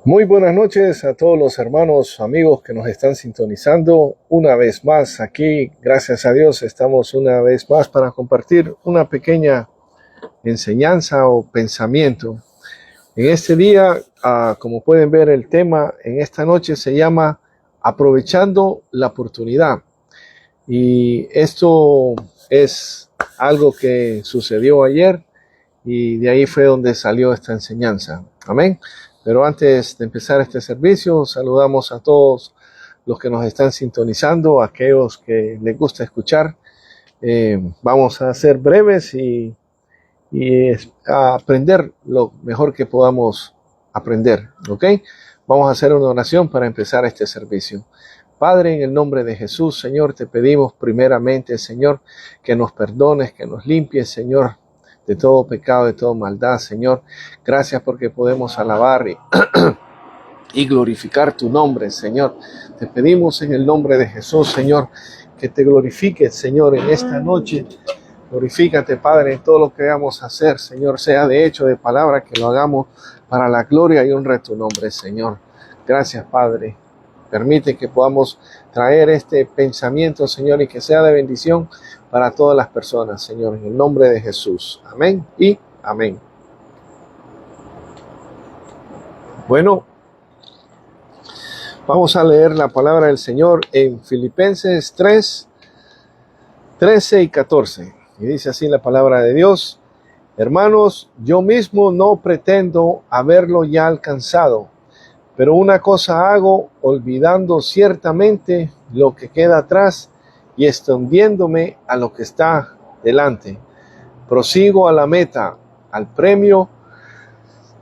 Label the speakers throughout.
Speaker 1: Muy buenas noches a todos los hermanos, amigos que nos están sintonizando una vez más aquí. Gracias a Dios estamos una vez más para compartir una pequeña enseñanza o pensamiento. En este día, como pueden ver, el tema en esta noche se llama Aprovechando la oportunidad. Y esto es algo que sucedió ayer y de ahí fue donde salió esta enseñanza. Amén. Pero antes de empezar este servicio, saludamos a todos los que nos están sintonizando, a aquellos que les gusta escuchar. Vamos a ser breves y a aprender lo mejor que podamos aprender, ¿ok? Vamos a hacer una oración para empezar este servicio. Padre, en el nombre de Jesús, Señor, te pedimos primeramente, Señor, que nos perdones, que nos limpies, Señor, de todo pecado, de toda maldad, Señor. Gracias porque podemos alabar y glorificar tu nombre, Señor. Te pedimos en el nombre de Jesús, Señor, que te glorifiques, Señor, en esta noche. Glorifícate, Padre, en todo lo que vamos a hacer, Señor, sea de hecho, de palabra, que lo hagamos para la gloria y honra de tu nombre, Señor. Gracias, Padre. Permite que podamos traer este pensamiento, Señor, y que sea de bendición para todas las personas, Señor, en el nombre de Jesús. Amén y amén. Bueno, vamos a leer la palabra del Señor en Filipenses 3, 13 y 14. Y dice así la palabra de Dios: Hermanos, yo mismo no pretendo haberlo ya alcanzado, pero una cosa hago, olvidando ciertamente lo que queda atrás y extendiéndome a lo que está delante. Prosigo a la meta, al premio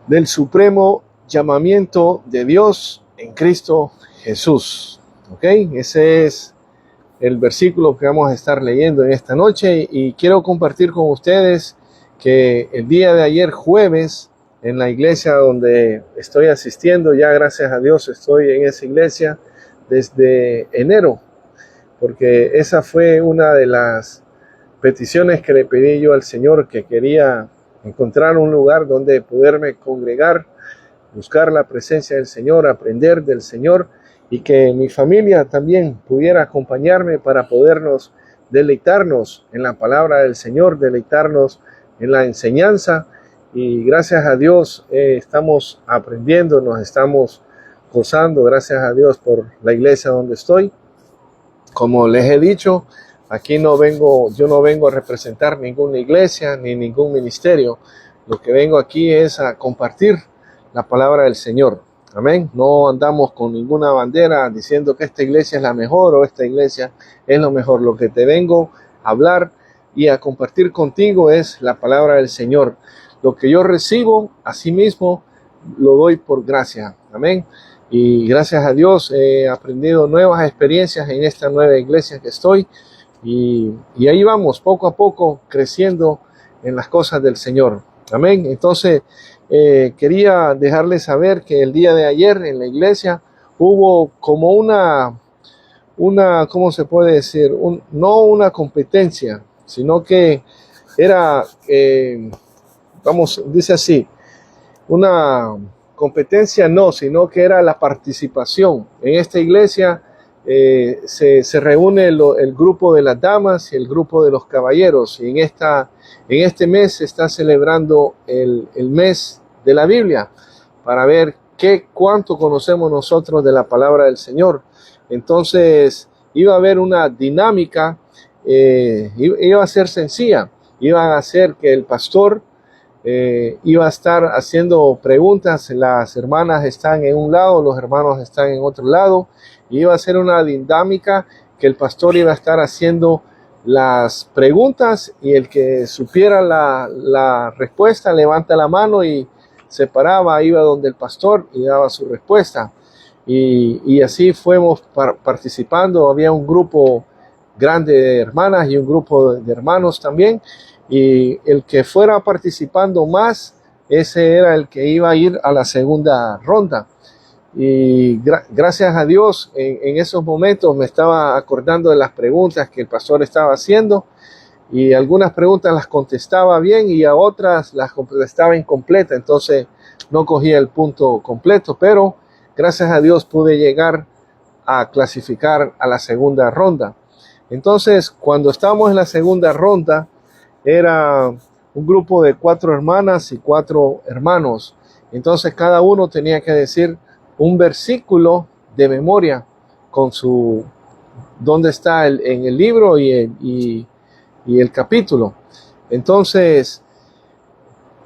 Speaker 1: del supremo llamamiento de Dios en Cristo Jesús. ¿Ok? Ese es el versículo que vamos a estar leyendo en esta noche, y quiero compartir con ustedes que el día de ayer jueves, en la iglesia donde estoy asistiendo, ya gracias a Dios estoy en esa iglesia desde enero, porque esa fue una de las peticiones que le pedí yo al Señor, que quería encontrar un lugar donde poderme congregar, buscar la presencia del Señor, aprender del Señor, y que mi familia también pudiera acompañarme para podernos deleitarnos en la palabra del Señor, deleitarnos en la enseñanza. Y gracias a Dios estamos aprendiendo, nos estamos gozando, gracias a Dios por la iglesia donde estoy. Como les he dicho, aquí yo no vengo a representar ninguna iglesia ni ningún ministerio. Lo que vengo aquí es a compartir la palabra del Señor. Amén. No andamos con ninguna bandera diciendo que esta iglesia es la mejor o esta iglesia es lo mejor. Lo que te vengo a hablar y a compartir contigo es la palabra del Señor. Lo que yo recibo, asimismo, lo doy por gracia. Amén. Y gracias a Dios he aprendido nuevas experiencias en esta nueva iglesia que estoy. Y ahí vamos, poco a poco, creciendo en las cosas del Señor. Amén. Entonces, quería dejarles saber que el día de ayer en la iglesia hubo como una ¿cómo se puede decir? No una competencia, sino que era, dice así, una competencia no, sino que era la participación. En esta iglesia se reúne el grupo de las damas y el grupo de los caballeros, y en este mes se está celebrando el mes de la Biblia, para ver cuánto conocemos nosotros de la palabra del Señor. Entonces iba a haber una dinámica, iba a ser sencilla, iba a ser que el pastor iba a estar haciendo preguntas, las hermanas están en un lado, los hermanos están en otro lado, y iba a ser una dinámica que el pastor iba a estar haciendo las preguntas, y el que supiera la respuesta levanta la mano y se paraba, iba donde el pastor y daba su respuesta. Y así fuimos participando. Había un grupo grande de hermanas y un grupo de hermanos también, y el que fuera participando más, ese era el que iba a ir a la segunda ronda. Y gracias a Dios, en esos momentos me estaba acordando de las preguntas que el pastor estaba haciendo, y algunas preguntas las contestaba bien y a otras las contestaba incompleta, entonces no cogía el punto completo, pero gracias a Dios pude llegar a clasificar a la segunda ronda. Entonces, cuando estábamos en la segunda ronda, era un grupo de 4 hermanas y 4 hermanos. Entonces, cada uno tenía que decir un versículo de memoria con su, dónde está en el libro y el capítulo. Entonces,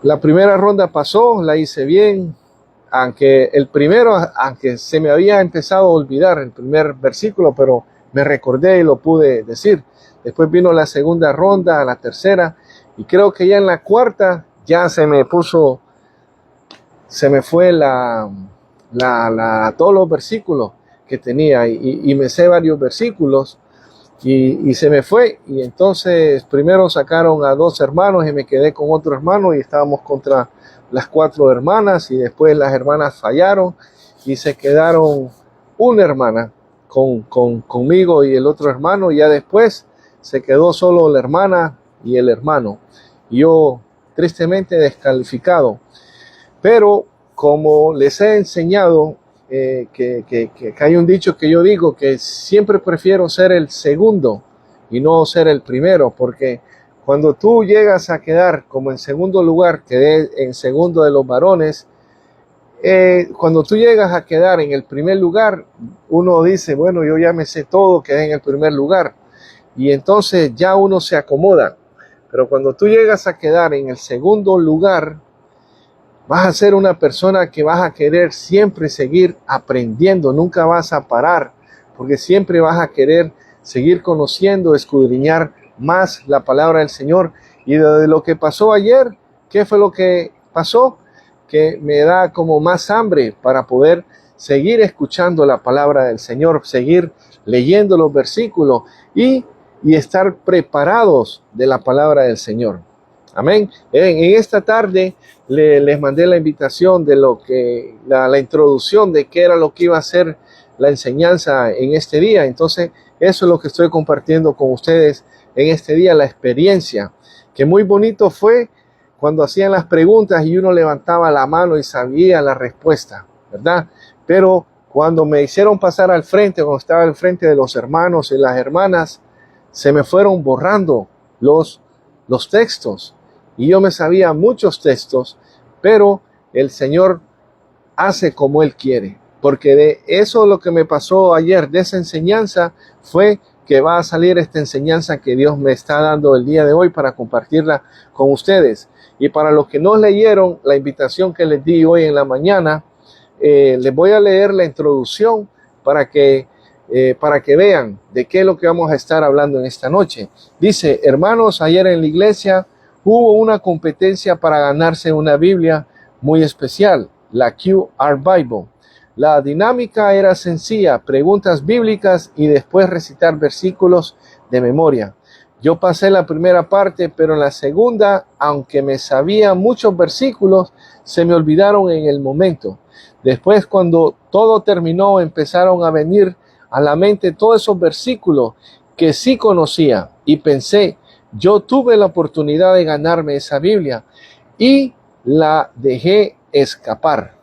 Speaker 1: la primera ronda pasó, la hice bien, aunque se me había empezado a olvidar el primer versículo, pero me recordé y lo pude decir. Después vino la segunda ronda, la tercera, y creo que ya en la cuarta ya se me fue todos los versículos que tenía y me sé varios versículos y se me fue. Y entonces primero sacaron a 2 hermanos y me quedé con otro hermano y estábamos contra las 4 hermanas y después las hermanas fallaron y se quedaron una hermana conmigo y el otro hermano, y ya después se quedó solo la hermana y el hermano, y yo tristemente descalificado. Pero como les he enseñado, que hay un dicho que yo digo que siempre prefiero ser el segundo y no ser el primero, porque cuando tú llegas a quedar como en segundo lugar, quedé en segundo de los varones, cuando tú llegas a quedar en el primer lugar, uno dice, bueno, yo ya me sé todo, quedé en el primer lugar, y entonces ya uno se acomoda. Pero cuando tú llegas a quedar en el segundo lugar, vas a ser una persona que vas a querer siempre seguir aprendiendo, nunca vas a parar, porque siempre vas a querer seguir conociendo, escudriñar más la palabra del Señor. Y de lo que pasó ayer, ¿qué fue lo que pasó? Que me da como más hambre para poder seguir escuchando la palabra del Señor, seguir leyendo los versículos y estar preparados de la palabra del Señor. Amén. En esta tarde les mandé la invitación de lo que, la introducción de qué era lo que iba a ser la enseñanza en este día. Entonces, eso es lo que estoy compartiendo con ustedes en este día, la experiencia, que muy bonito fue cuando hacían las preguntas y uno levantaba la mano y sabía la respuesta, ¿verdad? Pero cuando me hicieron pasar al frente, cuando estaba al frente de los hermanos y las hermanas, se me fueron borrando los textos. Y yo me sabía muchos textos, pero el Señor hace como Él quiere. Porque de eso lo que me pasó ayer, de esa enseñanza, fue que va a salir esta enseñanza que Dios me está dando el día de hoy para compartirla con ustedes. Y para los que no leyeron la invitación que les di hoy en la mañana, les voy a leer la introducción para que vean de qué es lo que vamos a estar hablando en esta noche. Dice, hermanos, ayer en la iglesia hubo una competencia para ganarse una Biblia muy especial, la QR Bible. La dinámica era sencilla, preguntas bíblicas y después recitar versículos de memoria. Yo pasé la primera parte, pero en la segunda, aunque me sabía muchos versículos, se me olvidaron en el momento. Después, cuando todo terminó, empezaron a venir a la mente todos esos versículos que sí conocía y pensé, yo tuve la oportunidad de ganarme esa Biblia y la dejé escapar.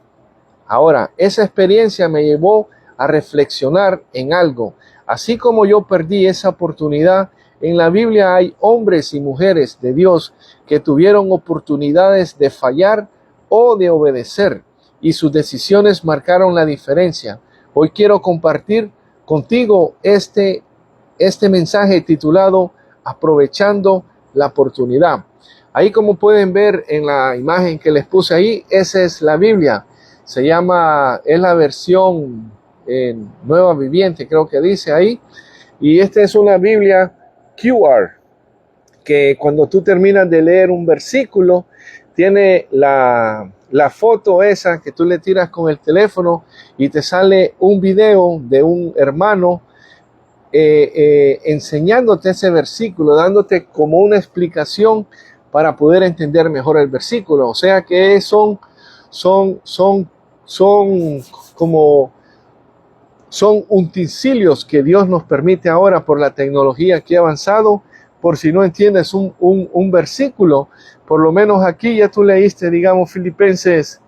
Speaker 1: Ahora, esa experiencia me llevó a reflexionar en algo. Así como yo perdí esa oportunidad, en la Biblia hay hombres y mujeres de Dios que tuvieron oportunidades de fallar o de obedecer y sus decisiones marcaron la diferencia. Hoy quiero compartir contigo este mensaje titulado Aprovechando la oportunidad. Ahí, como pueden ver en la imagen que les puse ahí, esa es la Biblia. Es la versión Nueva Viviente, creo que dice ahí. Y esta es una Biblia QR, que cuando tú terminas de leer un versículo, tiene la foto esa que tú le tiras con el teléfono y te sale un video de un hermano enseñándote ese versículo, dándote como una explicación para poder entender mejor el versículo. O sea que son utensilios que Dios nos permite ahora por la tecnología que ha avanzado, por si no entiendes un versículo, por lo menos aquí ya tú leíste, digamos, Filipenses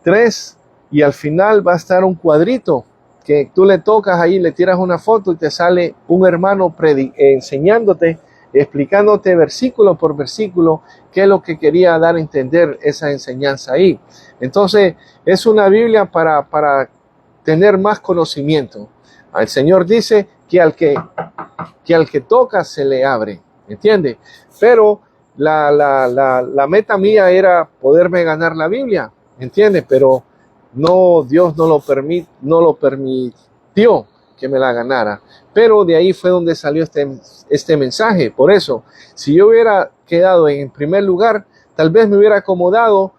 Speaker 1: 3, y al final va a estar un cuadrito que tú le tocas ahí, le tiras una foto y te sale un hermano enseñándote, explicándote versículo por versículo qué es lo que quería dar a entender esa enseñanza ahí. Entonces, es una Biblia para tener más conocimiento. El Señor dice que al que toca se le abre, ¿entiende? Pero la meta mía era poderme ganar la Biblia, ¿entiende? Pero no, Dios no lo permitió que me la ganara. Pero de ahí fue donde salió este mensaje. Por eso, si yo hubiera quedado en primer lugar, tal vez me hubiera acomodado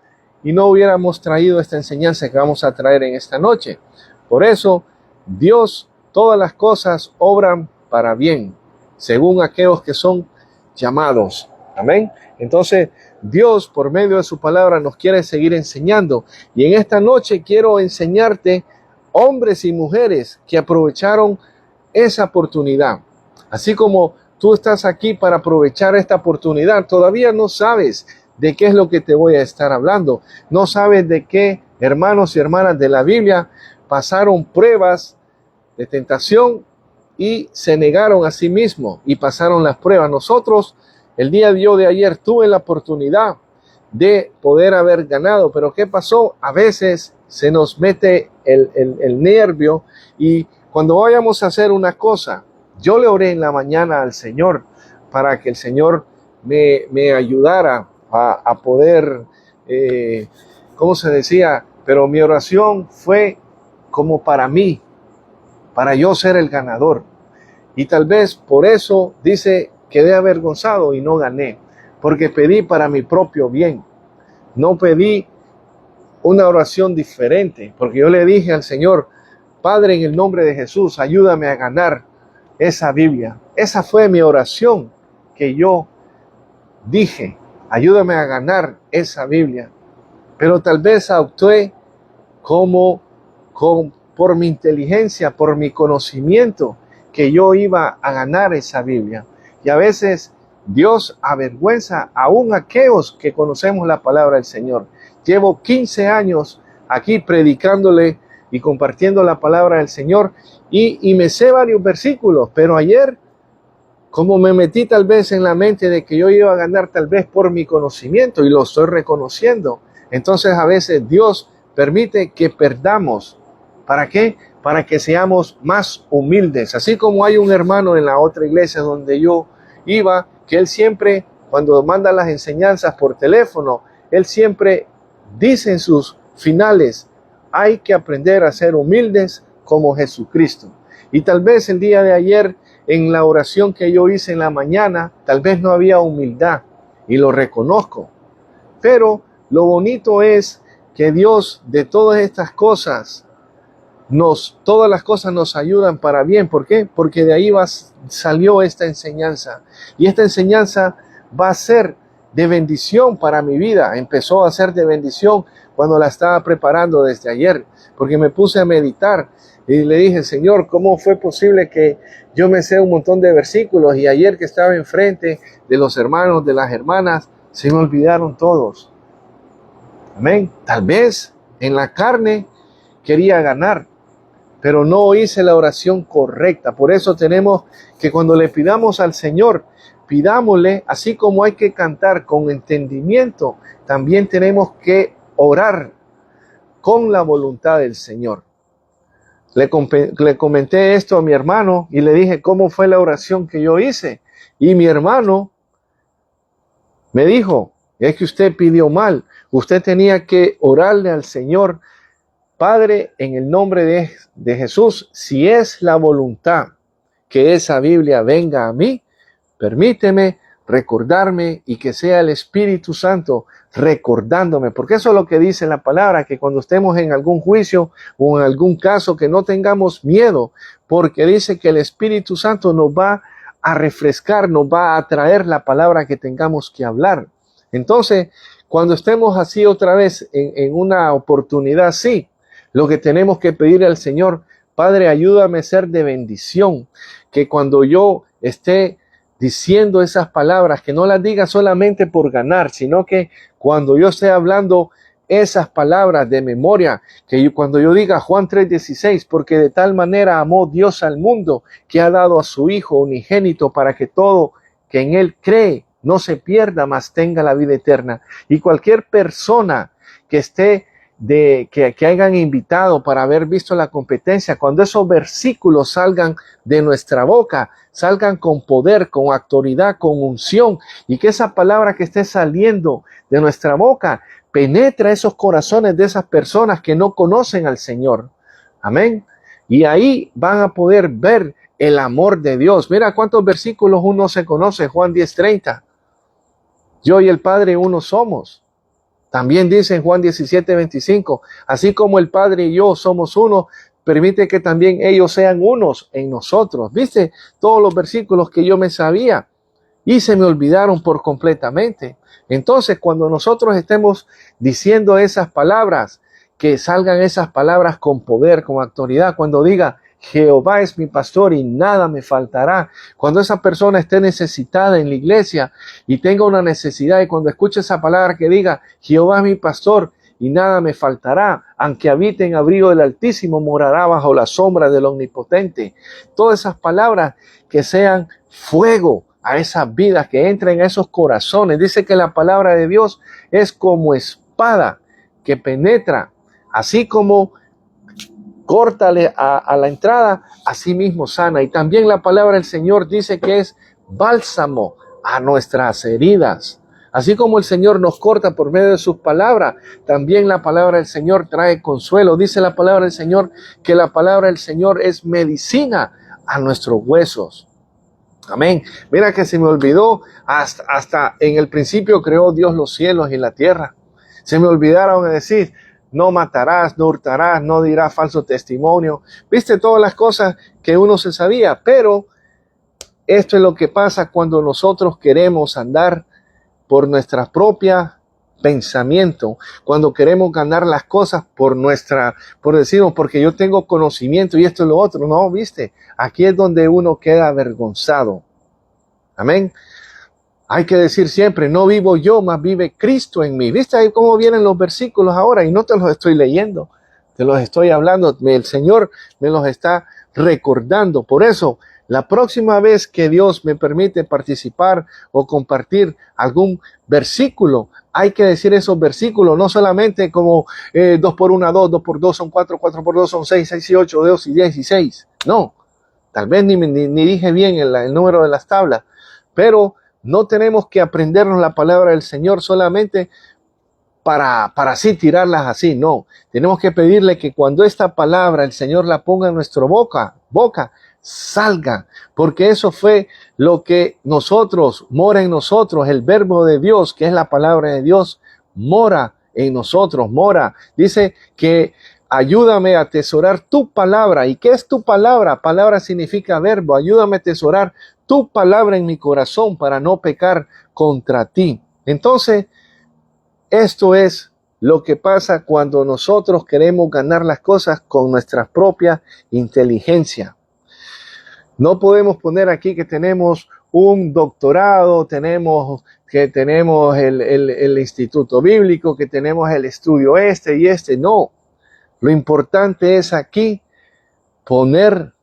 Speaker 1: y no hubiéramos traído esta enseñanza que vamos a traer en esta noche. Por eso, Dios, todas las cosas obran para bien, según aquellos que son llamados. Amén. Entonces, Dios, por medio de su palabra, nos quiere seguir enseñando. Y en esta noche quiero enseñarte hombres y mujeres que aprovecharon esa oportunidad. Así como tú estás aquí para aprovechar esta oportunidad, todavía no sabes de qué es lo que te voy a estar hablando. No sabes de qué hermanos y hermanas de la Biblia pasaron pruebas de tentación y se negaron a sí mismos y pasaron las pruebas. Nosotros, el día de ayer, tuve la oportunidad de poder haber ganado, pero ¿qué pasó? A veces se nos mete el nervio, y cuando vayamos a hacer una cosa, yo le oré en la mañana al Señor para que el Señor me ayudara a poder, ¿cómo se decía? Pero mi oración fue como para mí, para yo ser el ganador. Y tal vez por eso dice, quedé avergonzado y no gané, porque pedí para mi propio bien. No pedí una oración diferente, porque yo le dije al Señor, Padre, en el nombre de Jesús, ayúdame a ganar esa Biblia. Esa fue mi oración que yo dije, ayúdame a ganar esa Biblia. Pero tal vez actué por mi inteligencia, por mi conocimiento, que yo iba a ganar esa Biblia. Y a veces Dios avergüenza aún a aquellos que conocemos la palabra del Señor. Llevo 15 años aquí predicándole y compartiendo la palabra del Señor, y me sé varios versículos, pero ayer, como me metí tal vez en la mente de que yo iba a ganar tal vez por mi conocimiento, y lo estoy reconociendo, entonces a veces Dios permite que perdamos. ¿Para qué? Para que seamos más humildes. Así como hay un hermano en la otra iglesia donde yo iba, que él siempre, cuando manda las enseñanzas por teléfono, él siempre dice en sus finales, hay que aprender a ser humildes como Jesucristo. Y tal vez el día de ayer, en la oración que yo hice en la mañana, tal vez no había humildad, y lo reconozco. Pero lo bonito es que Dios, de todas estas cosas, todas las cosas nos ayudan para bien. ¿Por qué? Porque de ahí salió esta enseñanza. Y esta enseñanza va a ser de bendición para mi vida. Empezó a ser de bendición cuando la estaba preparando desde ayer, porque me puse a meditar y le dije, Señor, ¿cómo fue posible que yo me sé un montón de versículos y ayer que estaba enfrente de los hermanos, de las hermanas, se me olvidaron todos? Amén. Tal vez en la carne quería ganar, pero no hice la oración correcta. Por eso tenemos que, cuando le pidamos al Señor, pidámosle, así como hay que cantar con entendimiento, también tenemos que orar con la voluntad del Señor. Le comenté esto a mi hermano y le dije cómo fue la oración que yo hice. Y mi hermano me dijo, es que usted pidió mal. Usted tenía que orarle al Señor, Padre, en el nombre de Jesús, si es la voluntad que esa Biblia venga a mí, permíteme recordarme, y que sea el Espíritu Santo recordándome, porque eso es lo que dice la palabra, que cuando estemos en algún juicio o en algún caso, que no tengamos miedo, porque dice que el Espíritu Santo nos va a refrescar, nos va a traer la palabra que tengamos que hablar. Entonces, cuando estemos así otra vez en una oportunidad así, lo que tenemos que pedir al Señor, Padre, ayúdame a ser de bendición, que cuando yo esté diciendo esas palabras, que no las diga solamente por ganar, sino que cuando yo esté hablando esas palabras de memoria, cuando yo diga Juan 3:16, porque de tal manera amó Dios al mundo que ha dado a su Hijo unigénito para que todo que en Él cree no se pierda, mas tenga la vida eterna. Y cualquier persona que esté que hayan invitado para haber visto la competencia, cuando esos versículos salgan de nuestra boca, salgan con poder, con autoridad, con unción, y que esa palabra que esté saliendo de nuestra boca penetra esos corazones de esas personas que no conocen al Señor. Amén. Y ahí van a poder ver el amor de Dios. Mira cuántos versículos uno se conoce. Juan 10:30. Yo y el Padre uno somos. También dice en Juan 17:25, así como el Padre y yo somos uno, permite que también ellos sean unos en nosotros. ¿Viste? Todos los versículos que yo me sabía y se me olvidaron por completamente. Entonces, cuando nosotros estemos diciendo esas palabras, que salgan esas palabras con poder, con autoridad, cuando diga, Jehová es mi pastor y nada me faltará. Cuando esa persona esté necesitada en la iglesia y tenga una necesidad, y cuando escuche esa palabra que diga, Jehová es mi pastor y nada me faltará, aunque habite en abrigo del Altísimo, morará bajo la sombra del Omnipotente. Todas esas palabras que sean fuego a esas vidas, que entren a esos corazones. Dice que la palabra de Dios es como espada que penetra, así como córtale a la entrada, así mismo sana. Y también la palabra del Señor dice que es bálsamo a nuestras heridas. Así como el Señor nos corta por medio de sus palabras, también la palabra del Señor trae consuelo. Dice la palabra del Señor que la palabra del Señor es medicina a nuestros huesos. Amén. Mira que se me olvidó, hasta en el principio creó Dios los cielos y la tierra. Se me olvidaron de decir, no matarás, no hurtarás, no dirás falso testimonio. Viste todas las cosas que uno se sabía, pero esto es lo que pasa cuando nosotros queremos andar por nuestra propia pensamiento, cuando queremos ganar las cosas por decirnos, porque yo tengo conocimiento y esto y lo otro. No, viste, aquí es donde uno queda avergonzado. Amén. Hay que decir siempre, no vivo yo, mas vive Cristo en mí. ¿Viste ahí cómo vienen los versículos ahora? Y no te los estoy leyendo, te los estoy hablando. El Señor me los está recordando. Por eso, la próxima vez que Dios me permite participar o compartir algún versículo, hay que decir esos versículos, no solamente como 2 por 1, 2, 2 por 2 son 4, 4 por 2 son 6, 6 y 8, 2 y 10 y 6. No, tal vez ni dije bien el número de las tablas, pero no tenemos que aprendernos la palabra del Señor solamente para así tirarlas así, no. Tenemos que pedirle que cuando esta palabra el Señor la ponga en nuestra boca, salga, porque eso fue lo que mora en nosotros, el verbo de Dios, que es la palabra de Dios, mora en nosotros, Dice que ayúdame a atesorar tu palabra. ¿Y qué es tu palabra? Palabra significa verbo. Ayúdame a atesorar tu palabra en mi corazón para no pecar contra ti. Entonces, esto es lo que pasa cuando nosotros queremos ganar las cosas con nuestra propia inteligencia. No podemos poner aquí que tenemos un doctorado, que tenemos el instituto bíblico, que tenemos el estudio y este. No. Lo importante es aquí poner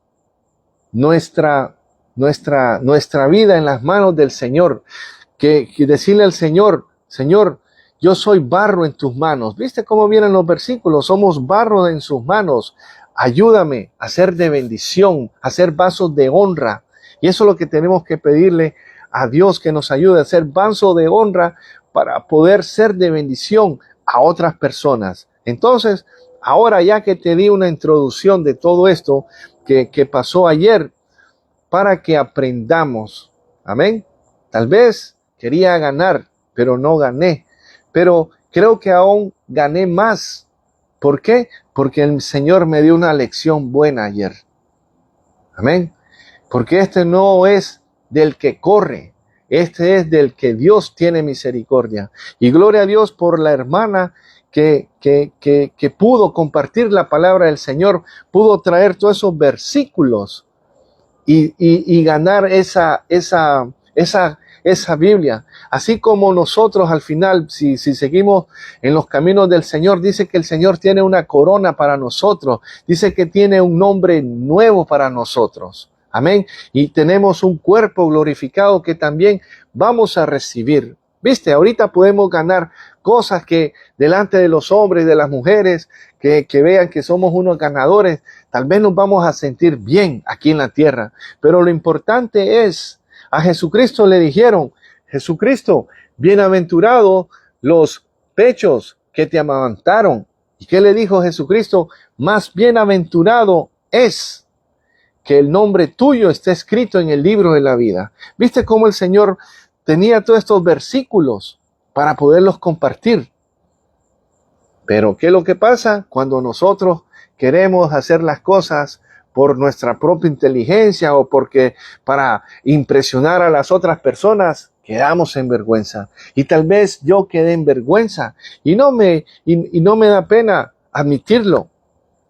Speaker 1: nuestra vida en las manos del Señor, que decirle al Señor, Señor, yo soy barro en tus manos. ¿Viste cómo vienen los versículos? Somos barro en sus manos. Ayúdame a ser de bendición, a ser vasos de honra. Y eso es lo que tenemos que pedirle a Dios, que nos ayude a ser vasos de honra para poder ser de bendición a otras personas. Entonces, ahora ya que te di una introducción de todo esto que pasó ayer, para que aprendamos. Amén. Tal vez quería ganar, pero no gané. Pero creo que aún gané más. ¿Por qué? Porque el Señor me dio una lección buena ayer. Amén. Porque este no es del que corre. Este es del que Dios tiene misericordia. Y gloria a Dios por la hermana que pudo compartir la palabra del Señor, pudo traer todos esos versículos y ganar esa esa Biblia. Así como nosotros al final, si seguimos en los caminos del Señor, dice que el Señor tiene una corona para nosotros. Dice que tiene un nombre nuevo para nosotros. Amén. Y tenemos un cuerpo glorificado que también vamos a recibir. Viste, ahorita podemos ganar cosas que delante de los hombres, de las mujeres, que vean que somos unos ganadores, tal vez nos vamos a sentir bien aquí en la tierra. Pero lo importante es, a Jesucristo le dijeron, Jesucristo, bienaventurados los pechos que te amamantaron. ¿Y qué le dijo Jesucristo? Más bienaventurado es que el nombre tuyo esté escrito en el libro de la vida. ¿Viste cómo el Señor tenía todos estos versículos para poderlos compartir? Pero ¿qué es lo que pasa cuando nosotros queremos hacer las cosas por nuestra propia inteligencia o porque para impresionar a las otras personas? Quedamos en vergüenza. Y tal vez yo quedé en vergüenza y no me da pena admitirlo,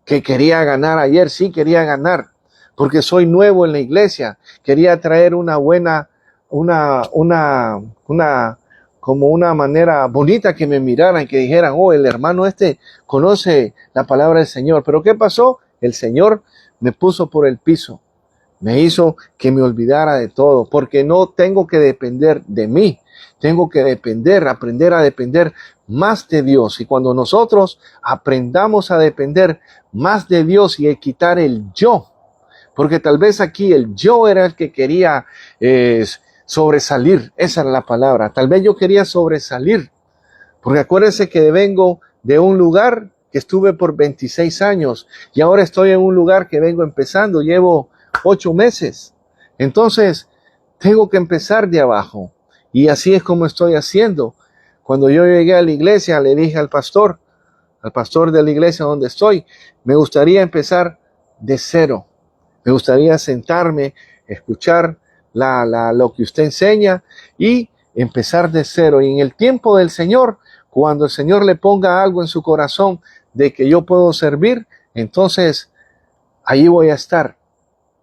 Speaker 1: que quería ganar ayer. Sí, quería ganar porque soy nuevo en la iglesia. Quería traer una buena, como una manera bonita, que me miraran, que dijeran, oh, el hermano este conoce la palabra del Señor. Pero ¿qué pasó? El Señor me puso por el piso. Me hizo que me olvidara de todo, porque no tengo que depender de mí. Tengo que aprender a depender más de Dios. Y cuando nosotros aprendamos a depender más de Dios y a quitar el yo, porque tal vez aquí el yo era el que quería sobresalir, esa era la palabra. Tal vez yo quería sobresalir, porque acuérdense que vengo de un lugar que estuve por 26 años y ahora estoy en un lugar que vengo empezando, llevo 8 meses. Entonces, tengo que empezar de abajo y así es como estoy haciendo. Cuando yo llegué a la iglesia, le dije al pastor de la iglesia donde estoy, me gustaría empezar de cero. Me gustaría sentarme, escuchar lo que usted enseña y empezar de cero. Y en el tiempo del Señor, cuando el Señor le ponga algo en su corazón de que yo puedo servir, entonces ahí voy a estar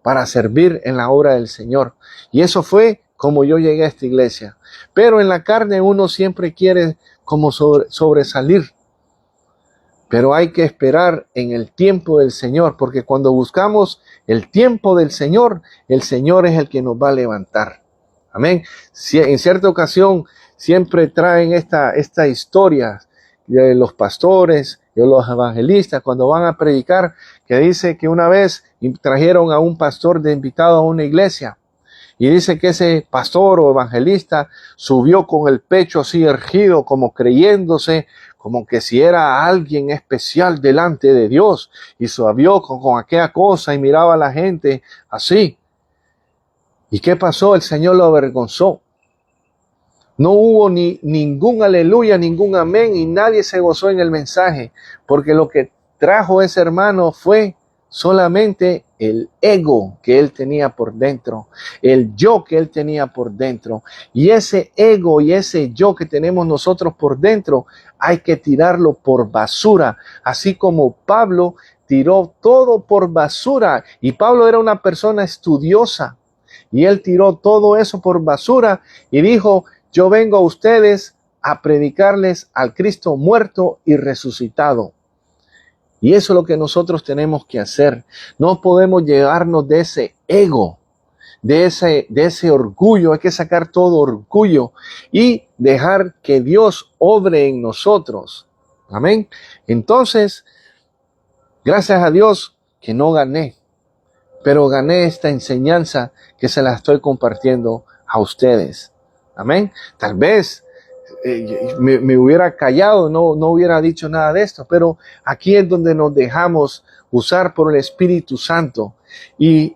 Speaker 1: para servir en la obra del Señor. Y eso fue como yo llegué a esta iglesia. Pero en la carne uno siempre quiere como sobresalir. Pero hay que esperar en el tiempo del Señor, porque cuando buscamos el tiempo del Señor, el Señor es el que nos va a levantar. Amén. En cierta ocasión siempre traen esta historia de los pastores, de los evangelistas, cuando van a predicar, que dice que una vez trajeron a un pastor de invitado a una iglesia. Y dice que ese pastor o evangelista subió con el pecho así erguido, como creyéndose, como que si era alguien especial delante de Dios. Y subió con aquella cosa y miraba a la gente así. ¿Y qué pasó? El Señor lo avergonzó. No hubo ni ningún aleluya, ningún amén, y nadie se gozó en el mensaje, porque lo que trajo ese hermano fue solamente el ego que él tenía por dentro, el yo que él tenía por dentro. Y ese ego y ese yo que tenemos nosotros por dentro, hay que tirarlo por basura, así como Pablo tiró todo por basura. Y Pablo era una persona estudiosa, y él tiró todo eso por basura y dijo: yo vengo a ustedes a predicarles al Cristo muerto y resucitado. Y eso es lo que nosotros tenemos que hacer. No podemos llevarnos de ese ego, de ese orgullo. Hay que sacar todo orgullo y dejar que Dios obre en nosotros. Amén. Entonces, gracias a Dios que no gané, pero gané esta enseñanza que se la estoy compartiendo a ustedes. Amén. Tal vez me hubiera callado, no hubiera dicho nada de esto, pero aquí es donde nos dejamos usar por el Espíritu Santo y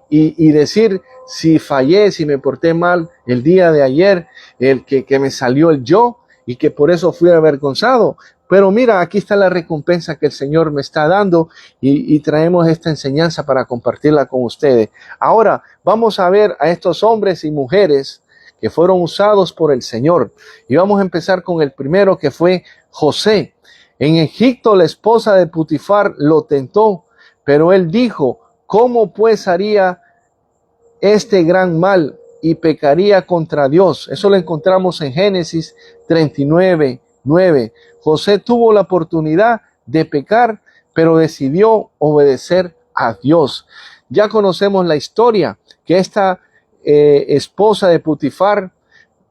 Speaker 1: decir si fallé, si me porté mal el día de ayer, que me salió el yo y que por eso fui avergonzado. Pero mira, aquí está la recompensa que el Señor me está dando y traemos esta enseñanza para compartirla con ustedes. Ahora vamos a ver a estos hombres y mujeres que fueron usados por el Señor. Y vamos a empezar con el primero, que fue José. En Egipto la esposa de Putifar lo tentó, pero él dijo: ¿cómo pues haría este gran mal y pecaría contra Dios. Eso lo encontramos en Génesis 39:9. José tuvo la oportunidad de pecar, pero decidió obedecer a Dios. Ya conocemos la historia, que esta esposa de Potifar,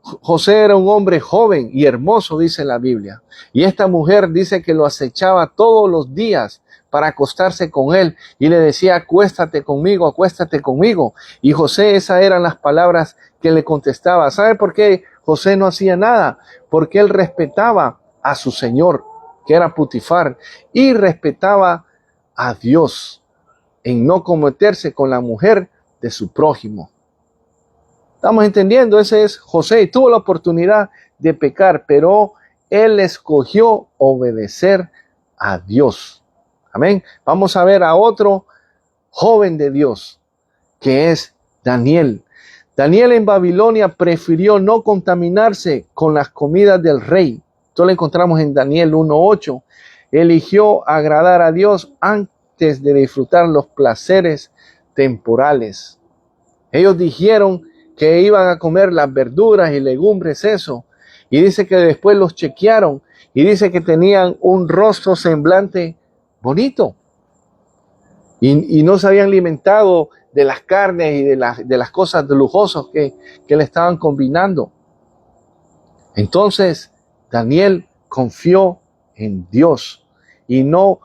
Speaker 1: José era un hombre joven y hermoso, dice la Biblia. Y esta mujer dice que lo acechaba todos los días para acostarse con él. Y le decía, acuéstate conmigo, acuéstate conmigo. Y José, esas eran las palabras que le contestaba. ¿Sabe por qué José no hacía nada? Porque él respetaba a su señor, que era Potifar, y respetaba a Dios en no cometerse con la mujer de su prójimo. ¿Estamos entendiendo? Ese es José. Tuvo la oportunidad de pecar, pero él escogió obedecer a Dios. Amén. Vamos a ver a otro joven de Dios, que es Daniel. Daniel en Babilonia prefirió no contaminarse con las comidas del rey. Esto lo encontramos en Daniel 1:8. Eligió agradar a Dios antes de disfrutar los placeres temporales. Ellos dijeron que iban a comer las verduras y legumbres, eso. Y dice que después los chequearon y dice que tenían un rostro semblante bonito. Y no se habían alimentado de las carnes y de las cosas lujosas que le estaban combinando. Entonces Daniel confió en Dios y no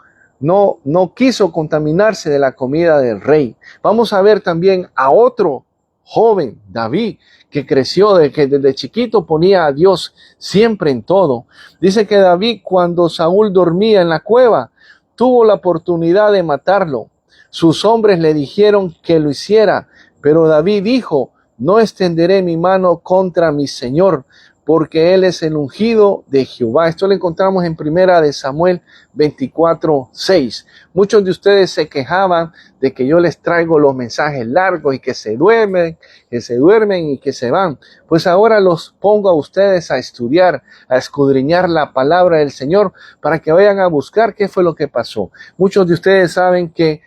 Speaker 1: quiso contaminarse de la comida del rey. Vamos a ver también a otro joven, David, que creció que desde chiquito ponía a Dios siempre en todo. Dice que David, cuando Saúl dormía en la cueva, tuvo la oportunidad de matarlo. Sus hombres le dijeron que lo hiciera, pero David dijo, no extenderé mi mano contra mi Señor, porque él es el ungido de Jehová. Esto lo encontramos en 1 Samuel 24:6. Muchos de ustedes se quejaban de que yo les traigo los mensajes largos y que se duermen y que se van. Pues ahora los pongo a ustedes a estudiar, a escudriñar la palabra del Señor para que vayan a buscar qué fue lo que pasó. Muchos de ustedes saben que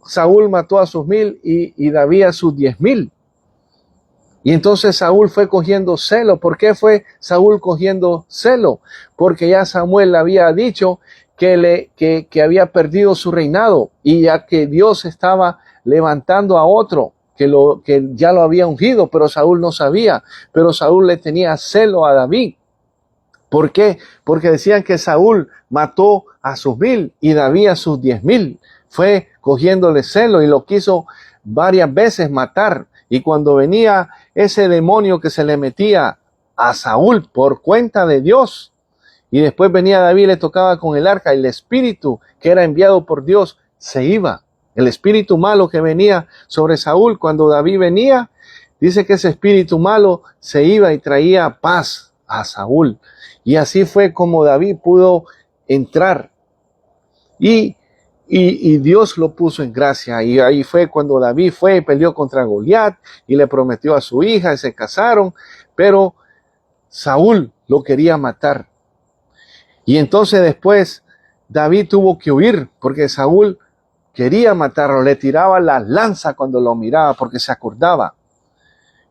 Speaker 1: Saúl mató a sus 1000 y David a sus 10,000. Y entonces Saúl fue cogiendo celo. ¿Por qué fue Saúl cogiendo celo? Porque ya Samuel le había dicho que había perdido su reinado y ya que Dios estaba levantando a otro que ya lo había ungido, pero Saúl no sabía. Pero Saúl le tenía celo a David. ¿Por qué? Porque decían que Saúl mató a sus 1000 y David a sus 10,000. Fue cogiéndole celo y lo quiso varias veces matar. Y cuando venía ese demonio que se le metía a Saúl por cuenta de Dios, y después venía David y le tocaba con el arca, el espíritu que era enviado por Dios se iba. El espíritu malo que venía sobre Saúl, cuando David venía, dice que ese espíritu malo se iba y traía paz a Saúl. Y así fue como David pudo entrar. Y Dios lo puso en gracia. Y ahí fue cuando David fue y peleó contra Goliat y le prometió a su hija y se casaron. Pero Saúl lo quería matar. Y entonces después David tuvo que huir porque Saúl quería matarlo. Le tiraba la lanza cuando lo miraba porque se acordaba.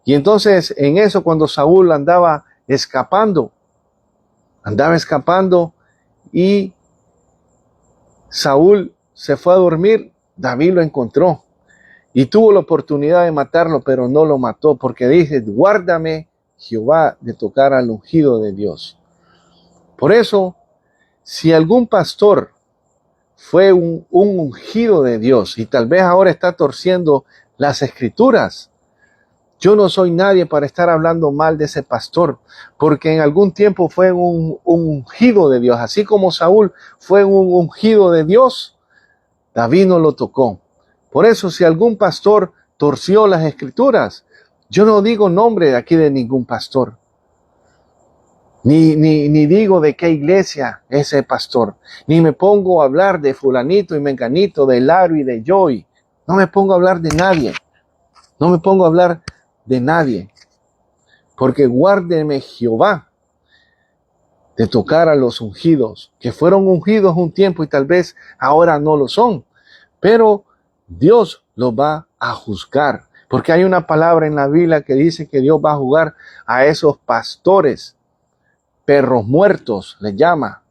Speaker 1: Y entonces en eso cuando Saúl andaba escapando y Saúl se fue a dormir, David lo encontró y tuvo la oportunidad de matarlo, pero no lo mató porque dice, guárdame Jehová de tocar al ungido de Dios. Por eso, si algún pastor fue un ungido de Dios y tal vez ahora está torciendo las escrituras, yo no soy nadie para estar hablando mal de ese pastor, porque en algún tiempo fue un ungido de Dios. Así como Saúl fue un ungido de Dios, David no lo tocó. Por eso, si algún pastor torció las escrituras, yo no digo nombre de aquí de ningún pastor. Ni digo de qué iglesia es ese pastor. Ni me pongo a hablar de fulanito y menganito, de Laro y de Joy. No me pongo a hablar de nadie. No me pongo a hablar de nadie. Porque guárdeme Jehová de tocar a los ungidos, que fueron ungidos un tiempo y tal vez ahora no lo son. Pero Dios los va a juzgar. Porque hay una palabra en la Biblia que dice que Dios va a jugar a esos pastores, perros muertos, les llama.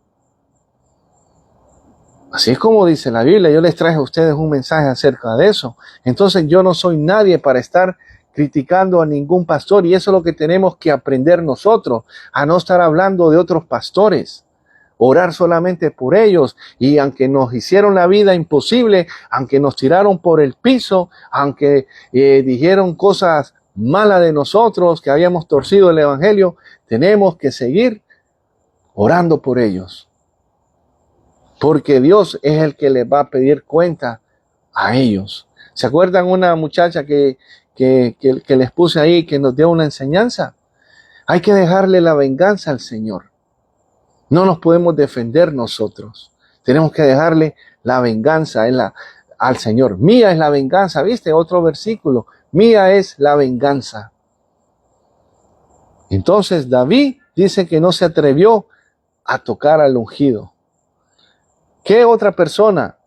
Speaker 1: Así es como dice la Biblia. Yo les traje a ustedes un mensaje acerca de eso. Entonces yo no soy nadie para estar criticando a ningún pastor, y eso es lo que tenemos que aprender nosotros, a no estar hablando de otros pastores, orar solamente por ellos. Y aunque nos hicieron la vida imposible, aunque nos tiraron por el piso, aunque dijeron cosas malas de nosotros, que habíamos torcido el evangelio, tenemos que seguir orando por ellos, porque Dios es el que les va a pedir cuenta a ellos. ¿Se acuerdan una muchacha que les puse ahí, que nos dio una enseñanza? Hay que dejarle la venganza al Señor. No nos podemos defender nosotros. Tenemos que dejarle la venganza al Señor. Mía es la venganza. ¿Viste? Otro versículo. Mía es la venganza. Entonces David dice que no se atrevió a tocar al ungido. ¿Qué otra persona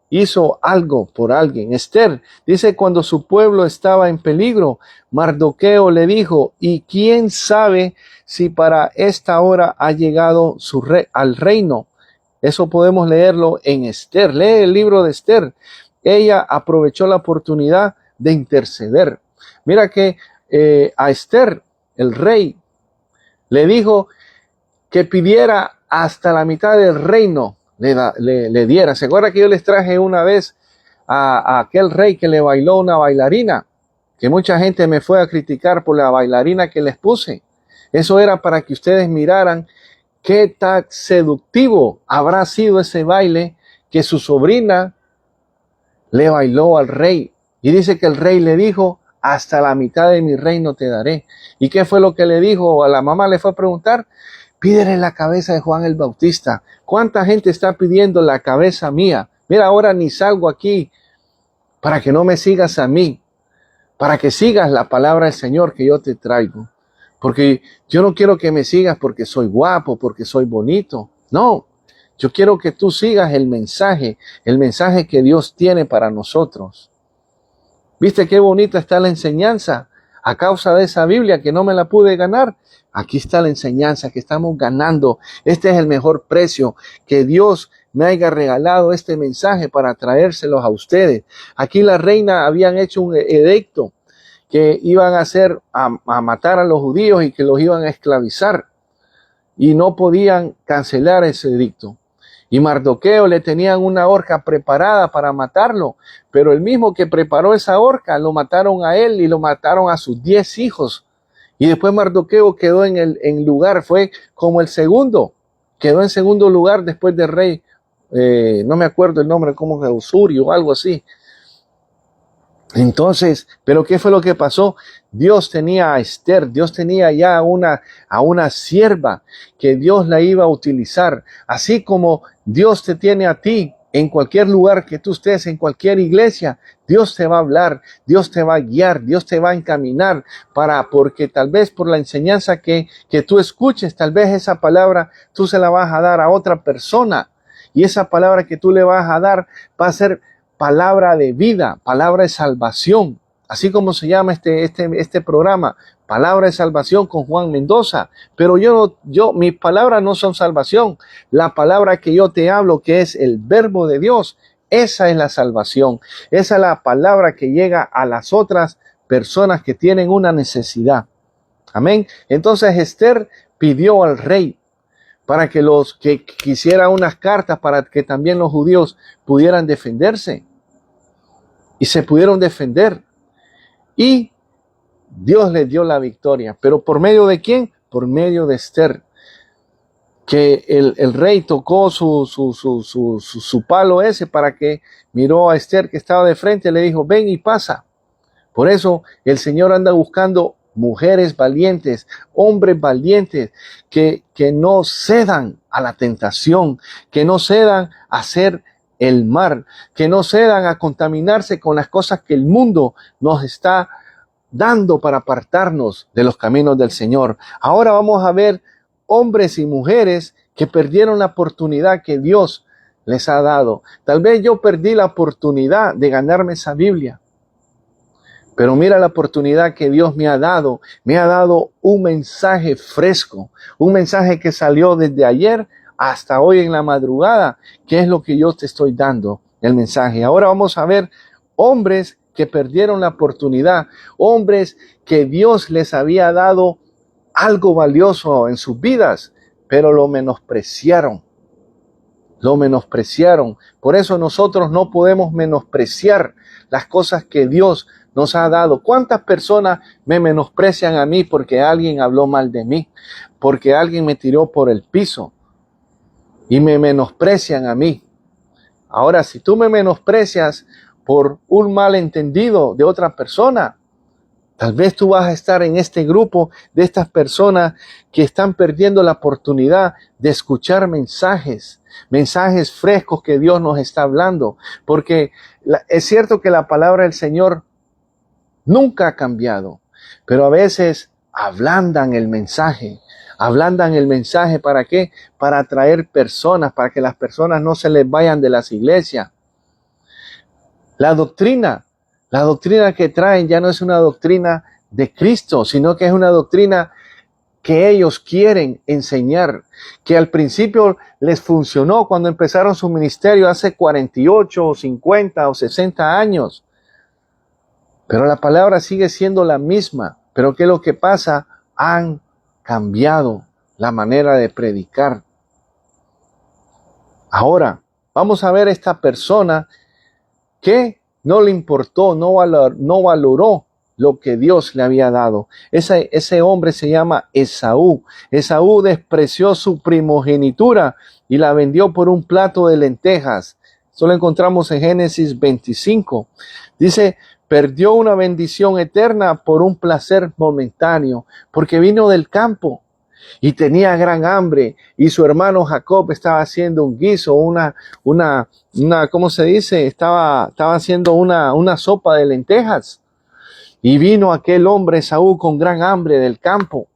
Speaker 1: hizo algo por alguien? Esther dice, cuando su pueblo estaba en peligro, Mardoqueo le dijo, ¿y quién sabe si para esta hora ha llegado al reino? Eso podemos leerlo en Esther. Lee el libro de Esther. Ella aprovechó la oportunidad de interceder. Mira que a Esther, el rey, le dijo que pidiera hasta la mitad del reino le diera. ¿Se acuerda que yo les traje una vez a aquel rey que le bailó una bailarina? Que mucha gente me fue a criticar por la bailarina que les puse. Eso era para que ustedes miraran qué tan seductivo habrá sido ese baile que su sobrina le bailó al rey. Y dice que el rey le dijo, hasta la mitad de mi reino te daré. ¿Y qué fue lo que le dijo? A la mamá le fue a preguntar, pídele la cabeza de Juan el Bautista. ¿Cuánta gente está pidiendo la cabeza mía? Mira, ahora ni salgo aquí para que no me sigas a mí, para que sigas la palabra del Señor que yo te traigo. Porque yo no quiero que me sigas porque soy guapo, porque soy bonito. No, yo quiero que tú sigas el mensaje que Dios tiene para nosotros. ¿Viste qué bonita está la enseñanza? A causa de esa Biblia que no me la pude ganar, aquí está la enseñanza que estamos ganando. Este es el mejor precio, que Dios me haya regalado este mensaje para traérselos a ustedes. Aquí la reina habían hecho un edicto que iban a matar a los judíos y que los iban a esclavizar, y no podían cancelar ese edicto. Y Mardoqueo le tenían una horca preparada para matarlo, pero el mismo que preparó esa horca lo mataron a él y lo mataron a sus 10 hijos. Y después Mardoqueo quedó en lugar, fue como el segundo, quedó en segundo lugar después del rey, no me acuerdo el nombre, como Usurio o algo así. Entonces, ¿pero qué fue lo que pasó? Dios tenía a Esther, Dios tenía ya a una sierva que Dios la iba a utilizar. Así como Dios te tiene a ti en cualquier lugar que tú estés, en cualquier iglesia, Dios te va a hablar, Dios te va a guiar, Dios te va a encaminar porque tal vez por la enseñanza que tú escuches, tal vez esa palabra tú se la vas a dar a otra persona, y esa palabra que tú le vas a dar va a ser palabra de vida, palabra de salvación, así como se llama este programa, Palabra de Salvación con Juan Mendoza. Pero mis palabras no son salvación. La palabra que yo te hablo, que es el verbo de Dios, esa es la salvación. Esa es la palabra que llega a las otras personas que tienen una necesidad. Amén. Entonces Esther pidió al rey para que quisiera unas cartas para que también los judíos pudieran defenderse. Y se pudieron defender. Y Dios les dio la victoria. ¿Pero por medio de quién? Por medio de Esther. Que el rey tocó su palo ese para que miró a Esther que estaba de frente, le dijo, ven y pasa. Por eso el Señor anda buscando mujeres valientes, hombres valientes, que no cedan a la tentación, que no cedan a hacer el mal, que no cedan a contaminarse con las cosas que el mundo nos está dando para apartarnos de los caminos del Señor. Ahora vamos a ver hombres y mujeres que perdieron la oportunidad que Dios les ha dado. Tal vez yo perdí la oportunidad de ganarme esa Biblia, Pero mira la oportunidad que Dios me ha dado. Me ha dado un mensaje fresco, un mensaje que salió desde ayer hasta hoy en la madrugada, que es lo que yo te estoy dando, el mensaje. Ahora vamos a ver hombres que perdieron la oportunidad, hombres que Dios les había dado algo valioso en sus vidas, pero lo menospreciaron. Lo menospreciaron. Por eso nosotros no podemos menospreciar las cosas que Dios nos ha dado. ¿Cuántas personas me menosprecian a mí porque alguien habló mal de mí? Porque alguien me tiró por el piso y me menosprecian a mí. Ahora, si tú me menosprecias por un malentendido de otra persona, tal vez tú vas a estar en este grupo de estas personas que están perdiendo la oportunidad de escuchar mensajes frescos que Dios nos está hablando. Porque es cierto que la palabra del Señor nunca ha cambiado, pero a veces ablandan el mensaje. Ablandan el mensaje, ¿para qué? Para atraer personas, para que las personas no se les vayan de las iglesias. La doctrina que traen ya no es una doctrina de Cristo, sino que es una doctrina que ellos quieren enseñar, que al principio les funcionó cuando empezaron su ministerio hace 48 o 50 o 60 años. Pero la palabra sigue siendo la misma. Pero ¿qué es lo que pasa? Han cambiado la manera de predicar. Ahora, vamos a ver esta persona que no le importó, no valoró lo que Dios le había dado. Ese hombre se llama Esaú. Esaú despreció su primogenitura y la vendió por un plato de lentejas. Esto lo encontramos en Génesis 25. Dice, perdió una bendición eterna por un placer momentáneo, porque vino del campo y tenía gran hambre, y su hermano Jacob estaba haciendo un guiso, ¿cómo se dice? Estaba haciendo una sopa de lentejas. Y vino aquel hombre Esaú con gran hambre del campo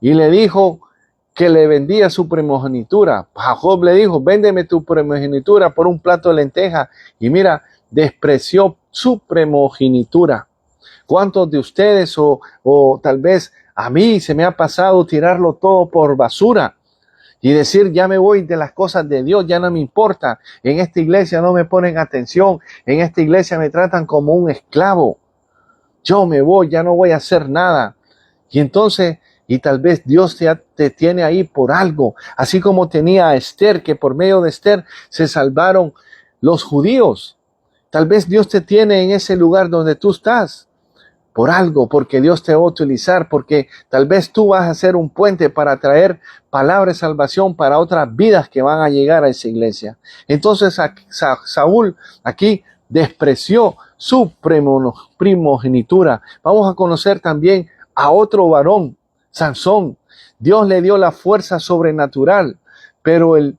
Speaker 1: y le dijo que le vendía su primogenitura. Jacob le dijo, véndeme tu primogenitura por un plato de lentejas. Y mira, despreció su primogenitura. ¿Cuántos de ustedes o tal vez a mí se me ha pasado tirarlo todo por basura y decir, ya me voy de las cosas de Dios, ya no me importa, en esta iglesia no me ponen atención, en esta iglesia me tratan como un esclavo, yo me voy, ya no voy a hacer nada? Y entonces, y tal vez Dios te tiene ahí por algo, así como tenía a Esther, que por medio de Esther se salvaron los judíos. Tal vez Dios te tiene en ese lugar donde tú estás por algo, porque Dios te va a utilizar, porque tal vez tú vas a ser un puente para traer palabra de salvación para otras vidas que van a llegar a esa iglesia. Entonces Saúl aquí despreció su primogenitura. Vamos a conocer también a otro varón, Sansón. Dios le dio la fuerza sobrenatural, pero él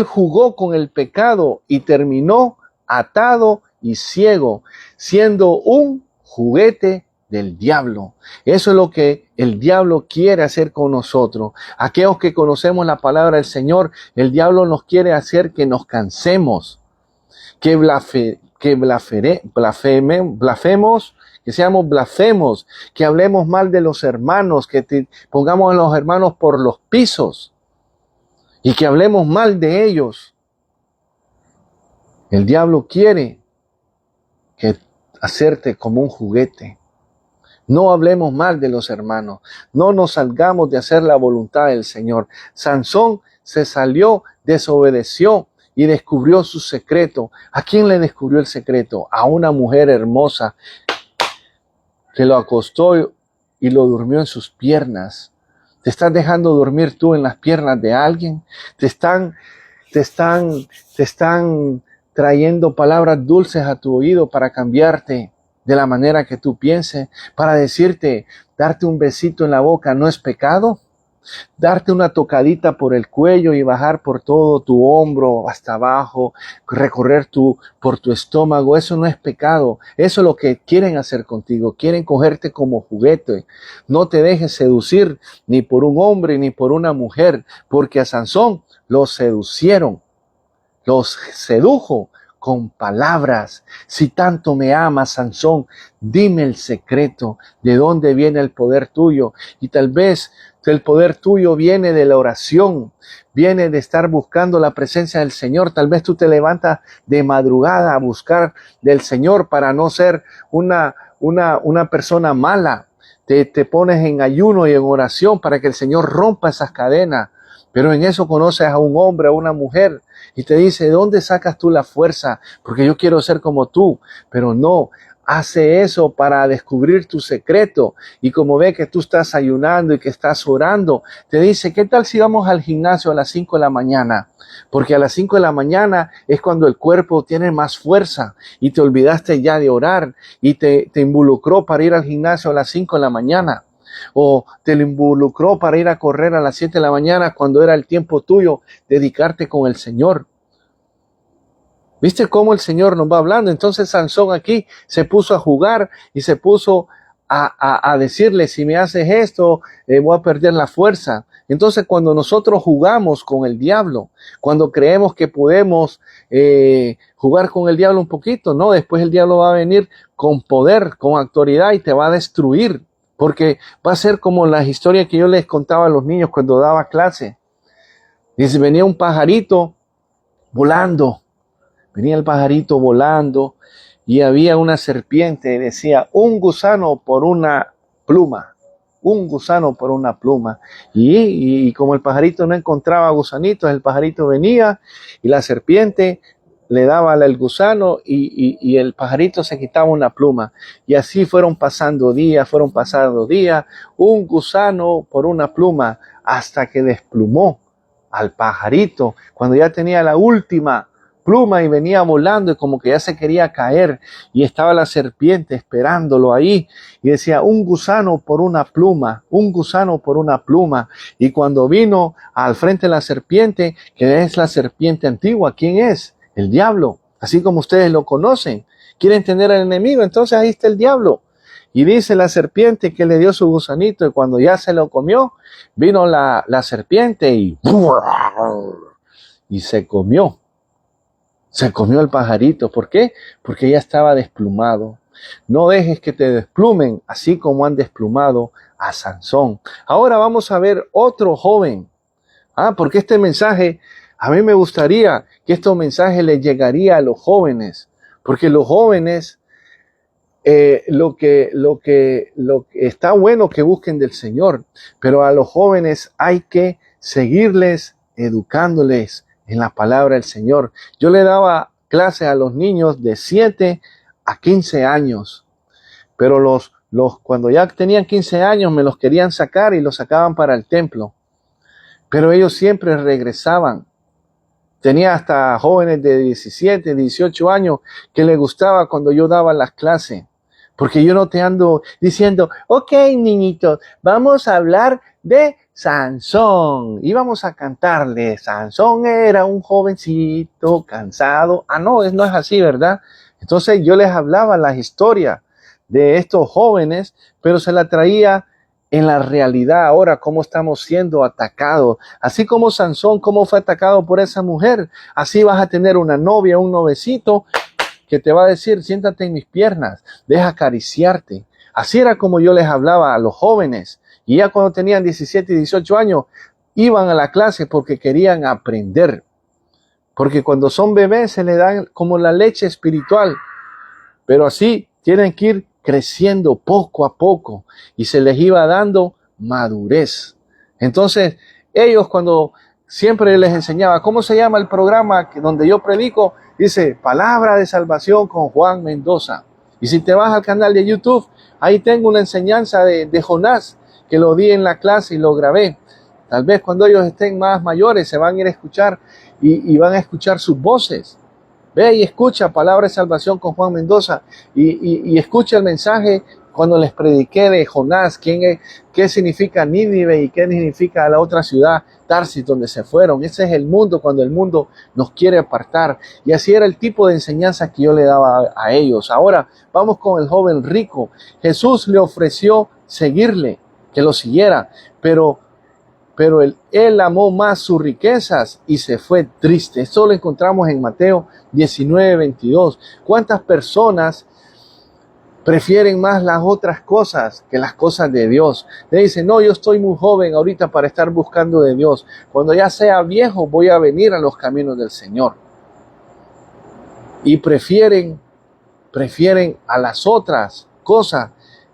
Speaker 1: jugó con el pecado y terminó atado y ciego, siendo un juguete del diablo. Eso es lo que el diablo quiere hacer con nosotros. Aquellos que conocemos la palabra del Señor, el diablo nos quiere hacer que nos cansemos, que blasfemos, que seamos blasfemos, que hablemos mal de los hermanos, que pongamos a los hermanos por los pisos y que hablemos mal de ellos. El diablo quiere hacerte como un juguete. No hablemos mal de los hermanos. No nos salgamos de hacer la voluntad del Señor. Sansón se salió, desobedeció y descubrió su secreto. ¿A quién le descubrió el secreto? A una mujer hermosa que lo acostó y lo durmió en sus piernas. ¿Te estás dejando dormir tú en las piernas de alguien? ¿Te están trayendo palabras dulces a tu oído para cambiarte de la manera que tú pienses, para decirte, darte un besito en la boca no es pecado? Darte una tocadita por el cuello y bajar por todo tu hombro hasta abajo, recorrer por tu estómago, eso no es pecado. Eso es lo que quieren hacer contigo. Quieren cogerte como juguete. No te dejes seducir ni por un hombre ni por una mujer, porque a Sansón lo seducieron, los sedujo con palabras. Si tanto me amas, Sansón, dime el secreto, de dónde viene el poder tuyo. Y tal vez el poder tuyo viene de la oración, viene de estar buscando la presencia del Señor. Tal vez tú te levantas de madrugada a buscar del Señor para no ser una persona mala. Te pones en ayuno y en oración para que el Señor rompa esas cadenas. Pero en eso conoces a un hombre, a una mujer, y te dice, ¿de dónde sacas tú la fuerza? Porque yo quiero ser como tú. Pero no, hace eso para descubrir tu secreto. Y como ve que tú estás ayunando y que estás orando, te dice, ¿qué tal si vamos al gimnasio a las 5 de la mañana? Porque a las 5 de la mañana es cuando el cuerpo tiene más fuerza y te olvidaste ya de orar y te involucró para ir al gimnasio a las 5 de la mañana. O te lo involucró para ir a correr a las 7 de la mañana cuando era el tiempo tuyo, dedicarte con el Señor. ¿Viste cómo el Señor nos va hablando? Entonces Sansón aquí se puso a jugar y se puso a decirle, si me haces esto, voy a perder la fuerza. Entonces cuando nosotros jugamos con el diablo, cuando creemos que podemos jugar con el diablo un poquito, no, después el diablo va a venir con poder, con autoridad y te va a destruir. Porque va a ser como las historias que yo les contaba a los niños cuando daba clase. Dice, venía un pajarito volando. Venía el pajarito volando y había una serpiente. Decía, un gusano por una pluma. Un gusano por una pluma. Y como el pajarito no encontraba gusanitos, el pajarito venía y la serpiente le daba el gusano y el pajarito se quitaba una pluma. Y así fueron pasando días, un gusano por una pluma, hasta que desplumó al pajarito, cuando ya tenía la última pluma y venía volando y como que ya se quería caer y estaba la serpiente esperándolo ahí y decía, un gusano por una pluma, un gusano por una pluma. Y cuando vino al frente de la serpiente, que es la serpiente antigua, ¿quién es? El diablo, así como ustedes lo conocen. Quieren tener al enemigo, entonces ahí está el diablo. Y dice la serpiente que le dio su gusanito y cuando ya se lo comió, vino la serpiente y se comió el pajarito. ¿Por qué? Porque ya estaba desplumado. No dejes que te desplumen, así como han desplumado a Sansón. Ahora vamos a ver otro joven. Porque este mensaje, a mí me gustaría que estos mensajes les llegaría a los jóvenes, porque los jóvenes, lo que está bueno que busquen del Señor, pero a los jóvenes hay que seguirles educándoles en la palabra del Señor. Yo le daba clase a los niños de 7 a 15 años, pero cuando ya tenían 15 años me los querían sacar y los sacaban para el templo. Pero ellos siempre regresaban. Tenía hasta jóvenes de 17, 18 años que les gustaba cuando yo daba las clases. Porque yo no te ando diciendo, ok, niñitos, vamos a hablar de Sansón. Y vamos a cantarle, Sansón era un jovencito cansado. No es así, ¿verdad? Entonces yo les hablaba las historias de estos jóvenes, pero se la traía en la realidad ahora, cómo estamos siendo atacados. Así como Sansón, cómo fue atacado por esa mujer, así vas a tener una novia, un novecito, que te va a decir, siéntate en mis piernas, deja acariciarte. Así era como yo les hablaba a los jóvenes. Y ya cuando tenían 17 y 18 años, iban a la clase porque querían aprender. Porque cuando son bebés se les dan como la leche espiritual. Pero así tienen que ir creciendo poco a poco y se les iba dando madurez. Entonces, ellos cuando siempre les enseñaba, ¿cómo se llama el programa donde yo predico? Dice, Palabra de Salvación con Juan Mendoza. Y si te vas al canal de YouTube, ahí tengo una enseñanza de Jonás, que lo di en la clase y lo grabé. Tal vez cuando ellos estén más mayores se van a ir a escuchar y van a escuchar sus voces. Ve y escucha Palabra de Salvación con Juan Mendoza y escucha el mensaje cuando les prediqué de Jonás, qué significa Nínive y qué significa la otra ciudad, Tarsis, donde se fueron. Ese es el mundo cuando el mundo nos quiere apartar. Y así era el tipo de enseñanza que yo le daba a ellos. Ahora vamos con el joven rico. Jesús le ofreció seguirle, que lo siguiera, pero pero él amó más sus riquezas y se fue triste. Esto lo encontramos en Mateo 19:22. ¿Cuántas personas prefieren más las otras cosas que las cosas de Dios? Le dicen, no, yo estoy muy joven ahorita para estar buscando de Dios. Cuando ya sea viejo voy a venir a los caminos del Señor. Y prefieren a las otras cosas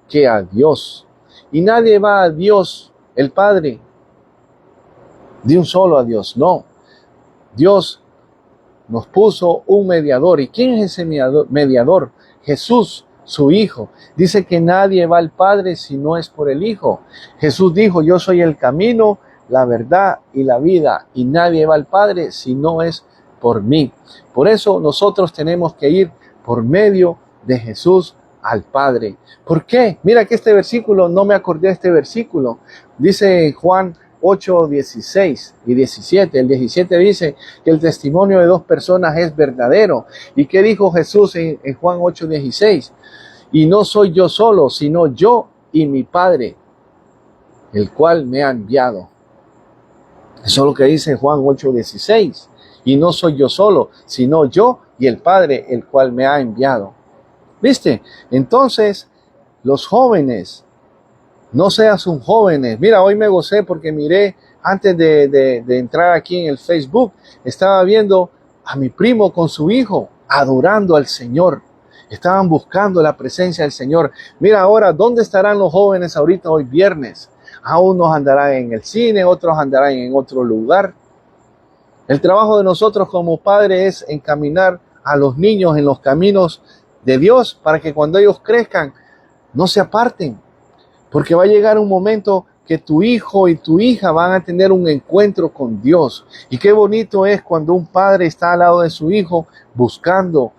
Speaker 1: que a Dios. Y nadie va a Dios, el Padre, de un solo a Dios. No, Dios nos puso un mediador. ¿Y quién es ese mediador? Jesús, su Hijo. Dice que nadie va al Padre si no es por el Hijo. Jesús dijo, yo soy el camino, la verdad y la vida, y nadie va al Padre si no es por mí. Por eso nosotros tenemos que ir por medio de Jesús al Padre. ¿Por qué? Mira que este versículo, no me acordé de este versículo. Dice en Juan 8, 16 y 17. El 17 dice que el testimonio de dos personas es verdadero. ¿Y qué dijo Jesús en Juan 8, 16? Y no soy yo solo, sino yo y mi Padre, el cual me ha enviado. Eso es lo que dice en Juan 8, 16. Y no soy yo solo, sino yo y el Padre, el cual me ha enviado. ¿Viste? Entonces, los jóvenes, no seas un joven. Mira, hoy me gocé porque miré, antes de entrar aquí en el Facebook, estaba viendo a mi primo con su hijo, adorando al Señor. Estaban buscando la presencia del Señor. Mira ahora, ¿dónde estarán los jóvenes ahorita hoy viernes? A unos andarán en el cine, otros andarán en otro lugar. El trabajo de nosotros como padres es encaminar a los niños en los caminos de Dios para que cuando ellos crezcan no se aparten. Porque va a llegar un momento que tu hijo y tu hija van a tener un encuentro con Dios. Y qué bonito es cuando un padre está al lado de su hijo buscando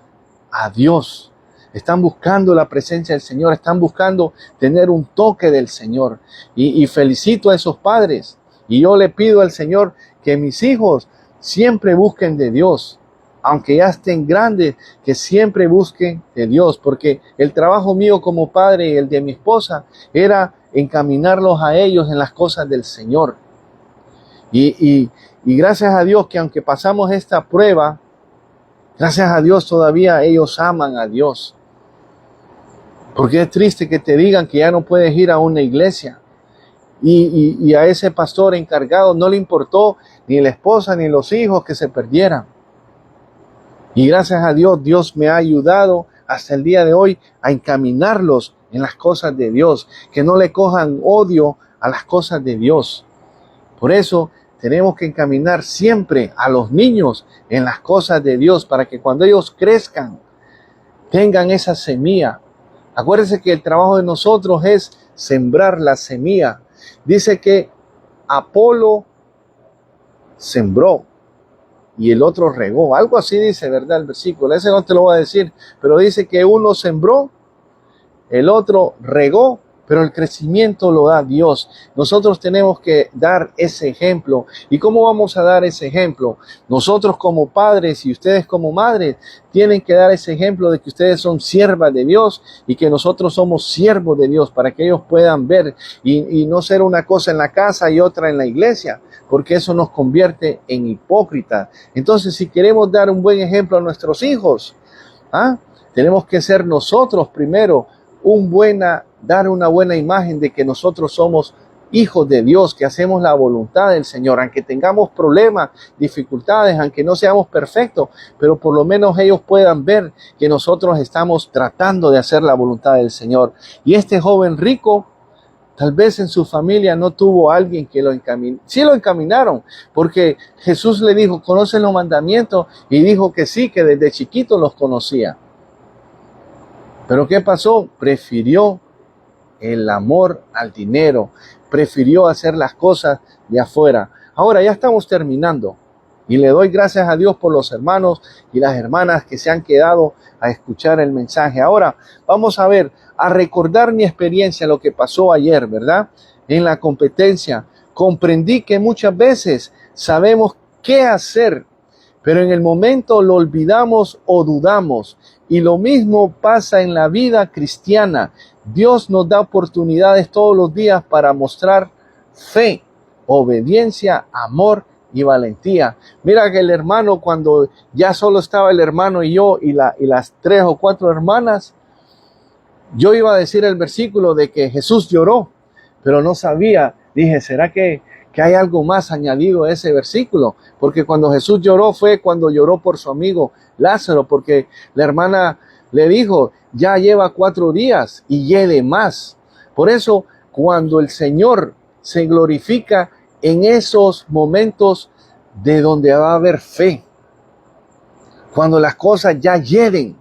Speaker 1: a Dios. Están buscando la presencia del Señor, están buscando tener un toque del Señor. Y felicito a esos padres. Y yo le pido al Señor que mis hijos siempre busquen de Dios. Aunque ya estén grandes, que siempre busquen de Dios. Porque el trabajo mío como padre y el de mi esposa era encaminarlos a ellos en las cosas del Señor. Y gracias a Dios que aunque pasamos esta prueba, gracias a Dios todavía ellos aman a Dios. Porque es triste que te digan que ya no puedes ir a una iglesia. Y a ese pastor encargado no le importó ni la esposa ni los hijos que se perdieran. Y gracias a Dios, Dios me ha ayudado hasta el día de hoy a encaminarlos en las cosas de Dios. Que no le cojan odio a las cosas de Dios. Por eso tenemos que encaminar siempre a los niños en las cosas de Dios para que cuando ellos crezcan tengan esa semilla. Acuérdense que el trabajo de nosotros es sembrar la semilla. Dice que Apolo sembró y el otro regó. Algo así dice, ¿verdad? El versículo. Ese no te lo voy a decir. Pero dice que uno sembró, el otro regó, pero el crecimiento lo da Dios. Nosotros tenemos que dar ese ejemplo. ¿Y cómo vamos a dar ese ejemplo? Nosotros como padres y ustedes como madres tienen que dar ese ejemplo de que ustedes son siervas de Dios y que nosotros somos siervos de Dios para que ellos puedan ver y no ser una cosa en la casa y otra en la iglesia, porque eso nos convierte en hipócritas. Entonces, si queremos dar un buen ejemplo a nuestros hijos, tenemos que ser nosotros primero dar una buena imagen de que nosotros somos hijos de Dios, que hacemos la voluntad del Señor, aunque tengamos problemas, dificultades, aunque no seamos perfectos, pero por lo menos ellos puedan ver que nosotros estamos tratando de hacer la voluntad del Señor. Y este joven rico, tal vez en su familia no tuvo a alguien que lo encaminó. Sí lo encaminaron, porque Jesús le dijo, ¿conocen los mandamientos? Y dijo que sí, que desde chiquito los conocía. Pero ¿qué pasó? Prefirió el amor al dinero, prefirió hacer las cosas de afuera. Ahora ya estamos terminando y le doy gracias a Dios por los hermanos y las hermanas que se han quedado a escuchar el mensaje. Ahora vamos a recordar mi experiencia, lo que pasó ayer, ¿verdad? En la competencia. Comprendí que muchas veces sabemos qué hacer, pero en el momento lo olvidamos o dudamos. Y lo mismo pasa en la vida cristiana. Dios nos da oportunidades todos los días para mostrar fe, obediencia, amor y valentía. Mira que el hermano, cuando ya solo estaba el hermano y yo y las 3 o 4 hermanas, yo iba a decir el versículo de que Jesús lloró, pero no sabía. Dije, ¿será que hay algo más añadido a ese versículo? Porque cuando Jesús lloró fue cuando lloró por su amigo Lázaro, porque la hermana le dijo, ya lleva 4 días y hiede más. Por eso, cuando el Señor se glorifica en esos momentos de donde va a haber fe, cuando las cosas ya hieden,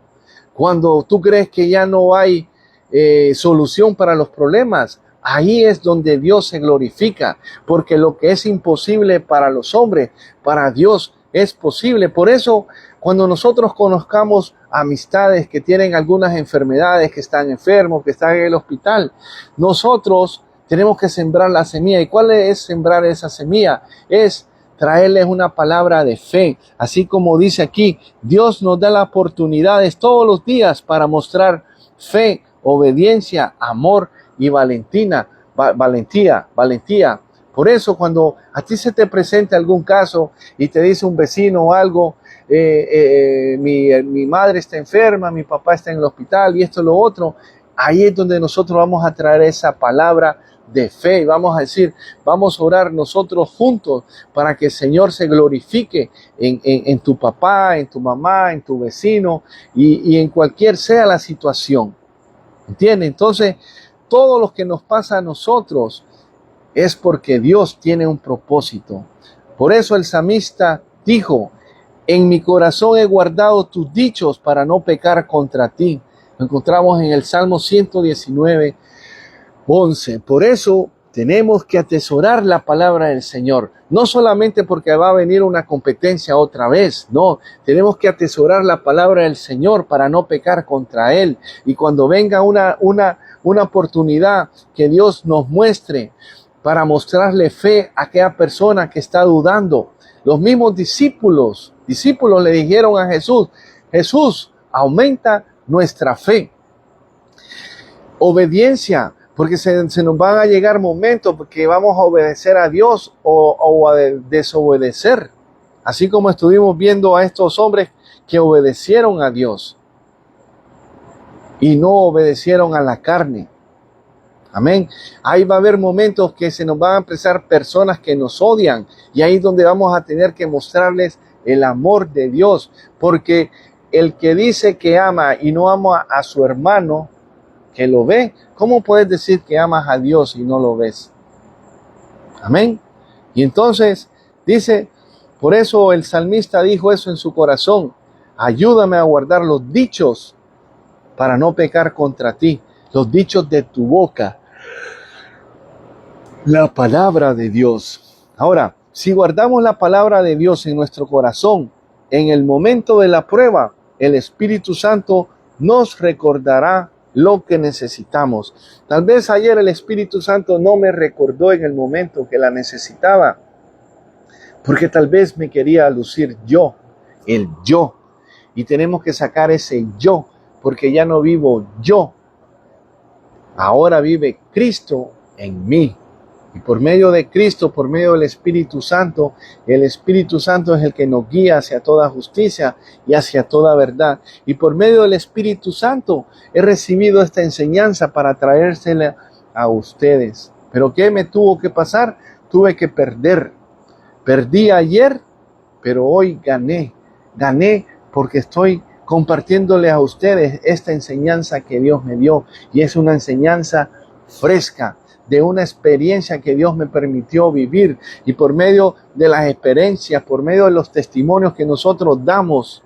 Speaker 1: cuando tú crees que ya no hay solución para los problemas, ahí es donde Dios se glorifica, porque lo que es imposible para los hombres, para Dios es posible. Por eso, cuando nosotros conozcamos amistades que tienen algunas enfermedades, que están enfermos, que están en el hospital, nosotros tenemos que sembrar la semilla. ¿Y cuál es sembrar esa semilla? Es traerles una palabra de fe. Así como dice aquí, Dios nos da las oportunidades todos los días para mostrar fe, obediencia, amor y valentía. Por eso, cuando a ti se te presenta algún caso y te dice un vecino o algo, mi madre está enferma, mi papá está en el hospital y esto y lo otro, ahí es donde nosotros vamos a traer esa palabra de fe y vamos a decir, vamos a orar nosotros juntos para que el Señor se glorifique en tu papá, en tu mamá, en tu vecino y en cualquier sea la situación. ¿Entiendes? Entonces, todo lo que nos pasa a nosotros es porque Dios tiene un propósito. Por eso el salmista dijo, en mi corazón he guardado tus dichos para no pecar contra ti. Lo encontramos en el Salmo 119, 11. Por eso tenemos que atesorar la palabra del Señor. No solamente porque va a venir una competencia otra vez. No, tenemos que atesorar la palabra del Señor para no pecar contra Él. Y cuando venga una oportunidad que Dios nos muestre para mostrarle fe a aquella persona que está dudando. Los mismos discípulos le dijeron a Jesús, Jesús, aumenta nuestra fe. Obediencia, porque se nos van a llegar momentos que vamos a obedecer a Dios o a desobedecer. Así como estuvimos viendo a estos hombres que obedecieron a Dios y no obedecieron a la carne. Amén. Ahí va a haber momentos que se nos van a empezar personas que nos odian y ahí es donde vamos a tener que mostrarles el amor de Dios, porque el que dice que ama y no ama a su hermano que lo ve, ¿cómo puedes decir que amas a Dios y no lo ves? Amén. Y entonces dice, por eso el salmista dijo eso en su corazón, ayúdame a guardar los dichos para no pecar contra ti, los dichos de tu boca, la palabra de Dios. Ahora, si guardamos la palabra de Dios en nuestro corazón, en el momento de la prueba, el Espíritu Santo nos recordará lo que necesitamos. Tal vez ayer el Espíritu Santo no me recordó en el momento que la necesitaba, porque tal vez me quería lucir yo, el yo. Y tenemos que sacar ese yo, porque ya no vivo yo. Ahora vive Cristo en mí. Y por medio de Cristo, por medio del Espíritu Santo, el Espíritu Santo es el que nos guía hacia toda justicia y hacia toda verdad. Y por medio del Espíritu Santo he recibido esta enseñanza para traérsela a ustedes. Pero ¿qué me tuvo que pasar? Tuve que perder. Perdí ayer, pero hoy gané. Gané porque estoy compartiéndole a ustedes esta enseñanza que Dios me dio. Y es una enseñanza fresca, de una experiencia que Dios me permitió vivir, y por medio de las experiencias, por medio de los testimonios que nosotros damos,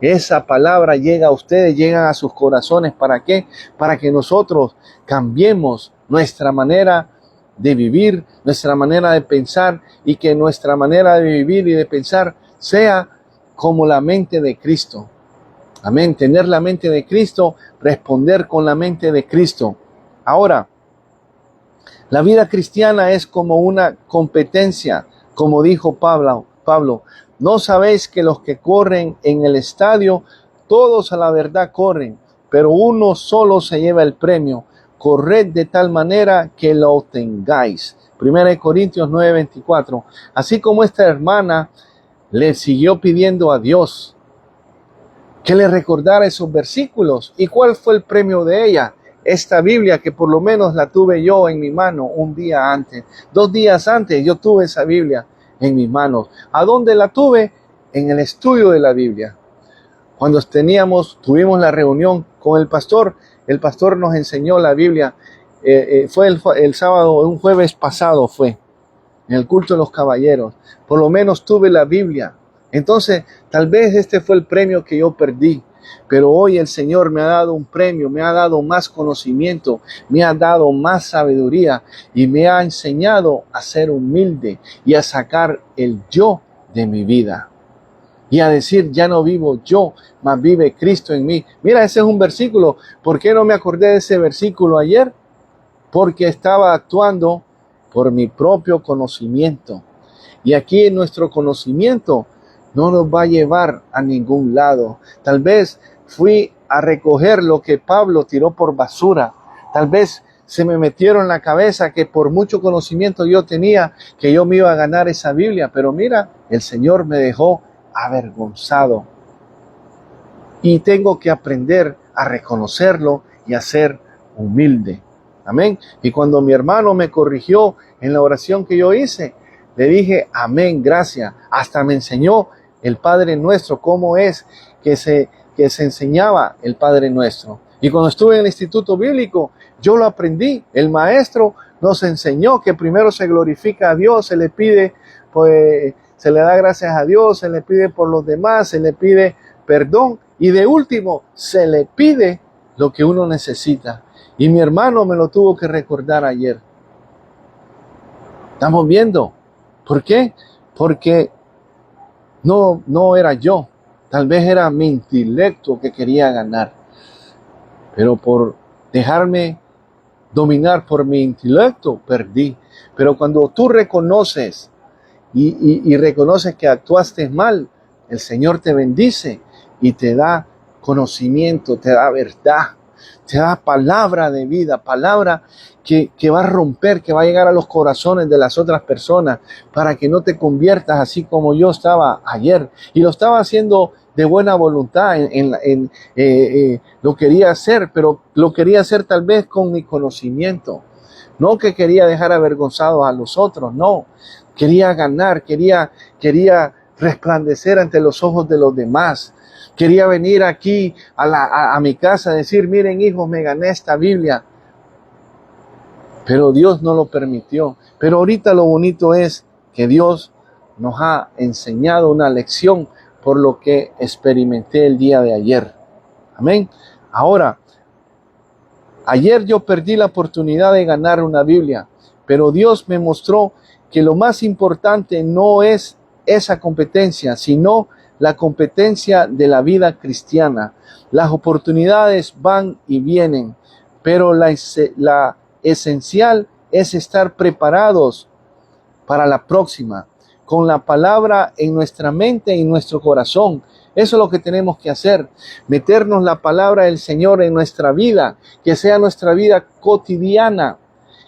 Speaker 1: esa palabra llega a ustedes, llega a sus corazones. ¿Para qué? Para que nosotros cambiemos nuestra manera de vivir, nuestra manera de pensar, y que nuestra manera de vivir y de pensar sea como la mente de Cristo. Amén, tener la mente de Cristo, responder con la mente de Cristo. Ahora, la vida cristiana es como una competencia, como dijo Pablo, ¿no sabéis que los que corren en el estadio, todos a la verdad corren, pero uno solo se lleva el premio? Corred de tal manera que lo obtengáis. Primera de Corintios 9:24. Así como esta hermana le siguió pidiendo a Dios que le recordara esos versículos. ¿Y cuál fue el premio de ella? Esta Biblia que por lo menos la tuve yo en mi mano un día antes. 2 días antes yo tuve esa Biblia en mis manos. ¿A dónde la tuve? En el estudio de la Biblia. Cuando tuvimos la reunión con el pastor nos enseñó la Biblia. Fue el sábado, un jueves pasado fue, en el culto de los caballeros. Por lo menos tuve la Biblia. Entonces, tal vez este fue el premio que yo perdí. Pero hoy el Señor me ha dado un premio, me ha dado más conocimiento, me ha dado más sabiduría y me ha enseñado a ser humilde y a sacar el yo de mi vida. Y a decir, ya no vivo yo, mas vive Cristo en mí. Mira, ese es un versículo. ¿Por qué no me acordé de ese versículo ayer? Porque estaba actuando por mi propio conocimiento. Y aquí nuestro conocimiento no nos va a llevar a ningún lado. Tal vez fui a recoger lo que Pablo tiró por basura. Tal vez se me metieron en la cabeza que por mucho conocimiento yo tenía, que yo me iba a ganar esa Biblia. Pero mira, el Señor me dejó avergonzado. Y tengo que aprender a reconocerlo y a ser humilde. Amén. Y cuando mi hermano me corrigió en la oración que yo hice, le dije, amén, gracias. Hasta me enseñó el Padre Nuestro, cómo es que se enseñaba el Padre Nuestro. Y cuando estuve en el Instituto Bíblico, yo lo aprendí. El maestro nos enseñó que primero se glorifica a Dios, se le pide, pues, se le da gracias a Dios, se le pide por los demás, se le pide perdón y de último se le pide lo que uno necesita. Y mi hermano me lo tuvo que recordar ayer. Estamos viendo. ¿Por qué? Porque no era yo. Tal vez era mi intelecto que quería ganar. Pero por dejarme dominar por mi intelecto, perdí. Pero cuando tú reconoces y reconoces que actuaste mal, el Señor te bendice y te da conocimiento, te da verdad, te da palabra de vida, palabra que va a romper, que va a llegar a los corazones de las otras personas para que no te conviertas así como yo estaba ayer. Y lo estaba haciendo de buena voluntad, lo quería hacer, pero lo quería hacer tal vez con mi conocimiento. No que quería dejar avergonzados a los otros, no. Quería ganar, quería resplandecer ante los ojos de los demás. Quería venir aquí a mi casa a decir, miren hijos, me gané esta Biblia. Pero Dios no lo permitió. Pero ahorita lo bonito es que Dios nos ha enseñado una lección por lo que experimenté el día de ayer. Amén. Ahora, ayer yo perdí la oportunidad de ganar una Biblia, pero Dios me mostró que lo más importante no es esa competencia, sino la competencia de la vida cristiana. Las oportunidades van y vienen, pero la esencial es estar preparados para la próxima, con la palabra en nuestra mente y en nuestro corazón. Eso es lo que tenemos que hacer, meternos la palabra del Señor en nuestra vida, que sea nuestra vida cotidiana,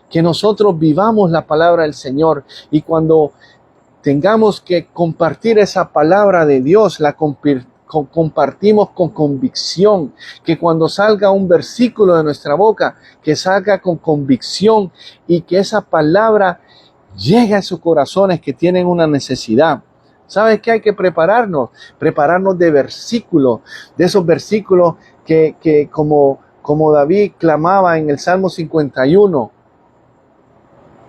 Speaker 1: que nosotros vivamos la palabra del Señor y cuando tengamos que compartir esa palabra de Dios, la compartimos con convicción, que cuando salga un versículo de nuestra boca, que salga con convicción y que esa palabra llegue a sus corazones que tienen una necesidad. ¿Sabes qué? Hay que prepararnos de versículos, de esos versículos que como David clamaba en el Salmo 51,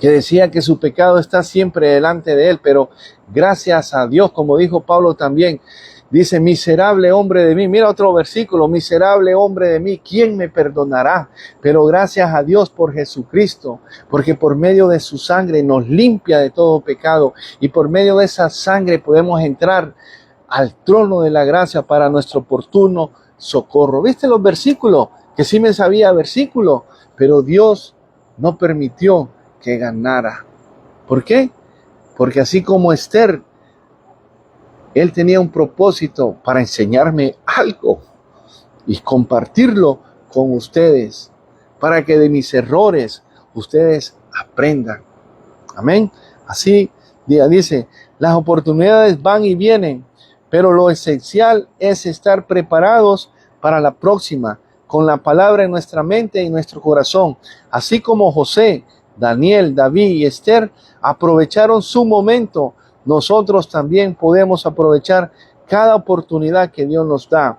Speaker 1: que decía que su pecado está siempre delante de él, pero gracias a Dios, como dijo Pablo también, dice, miserable hombre de mí, mira otro versículo, miserable hombre de mí, ¿quién me perdonará? Pero gracias a Dios por Jesucristo, porque por medio de su sangre nos limpia de todo pecado y por medio de esa sangre podemos entrar al trono de la gracia para nuestro oportuno socorro. ¿Viste los versículos? Que sí me sabía versículos, pero Dios no permitió que ganara. ¿Por qué? Porque así como Esther, él tenía un propósito para enseñarme algo y compartirlo con ustedes, para que de mis errores ustedes aprendan. Amén. Así dice, las oportunidades van y vienen, pero lo esencial es estar preparados para la próxima, con la palabra en nuestra mente y en nuestro corazón. Así como José, Daniel, David y Esther aprovecharon su momento, nosotros también podemos aprovechar cada oportunidad que Dios nos da.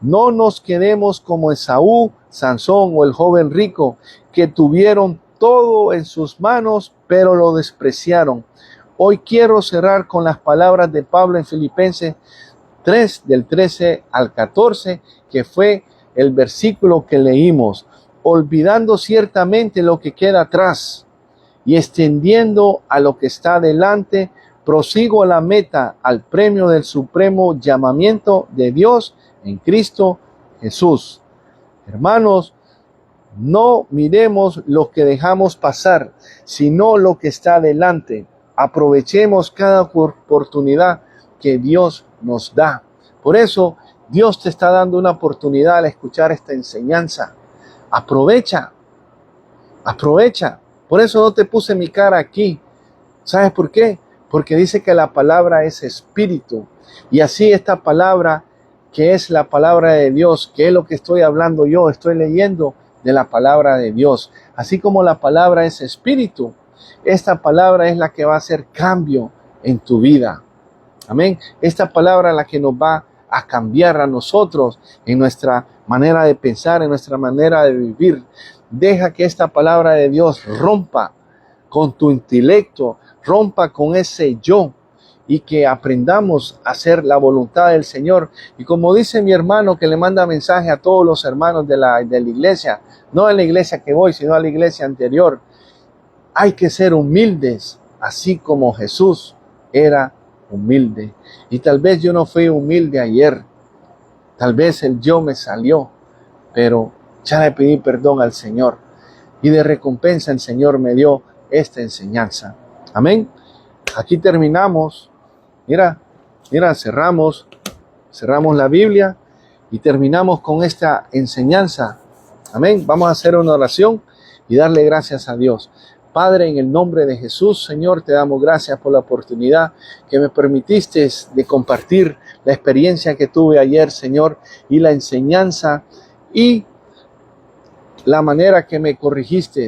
Speaker 1: No nos quedemos como Esaú, Sansón o el joven rico, que tuvieron todo en sus manos, pero lo despreciaron. Hoy quiero cerrar con las palabras de Pablo en Filipenses 3, del 13 al 14, que fue el versículo que leímos. Olvidando ciertamente lo que queda atrás y extendiendo a lo que está delante, prosigo a la meta, al premio del supremo llamamiento de Dios en Cristo Jesús. Hermanos, no miremos lo que dejamos pasar, sino lo que está delante. Aprovechemos cada oportunidad que Dios nos da. Por eso, Dios te está dando una oportunidad al escuchar esta enseñanza. Aprovecha. Por eso no te puse mi cara aquí. ¿Sabes por qué? Porque dice que la palabra es espíritu. Y así esta palabra, que es la palabra de Dios, que es lo que estoy hablando yo, estoy leyendo de la palabra de Dios. Así como la palabra es espíritu, esta palabra es la que va a hacer cambio en tu vida. Amén. Esta palabra es la que nos va a cambiar a nosotros en nuestra manera de pensar, en nuestra manera de vivir. Deja que esta palabra de Dios rompa con tu intelecto, rompa con ese yo, y que aprendamos a hacer la voluntad del Señor. Y como dice mi hermano que le manda mensaje a todos los hermanos de la iglesia, no en la iglesia que voy, sino a la iglesia anterior, hay que ser humildes, así como Jesús era humilde. Y tal vez yo no fui humilde ayer, tal vez el yo me salió, pero ya le pedí perdón al Señor. Y de recompensa el Señor me dio esta enseñanza. Amén. Aquí terminamos. Mira, cerramos la Biblia y terminamos con esta enseñanza. Amén. Vamos a hacer una oración y darle gracias a Dios. Padre, en el nombre de Jesús, Señor, te damos gracias por la oportunidad que me permitiste de compartir la experiencia que tuve ayer, Señor, y la enseñanza y la manera que me corrigiste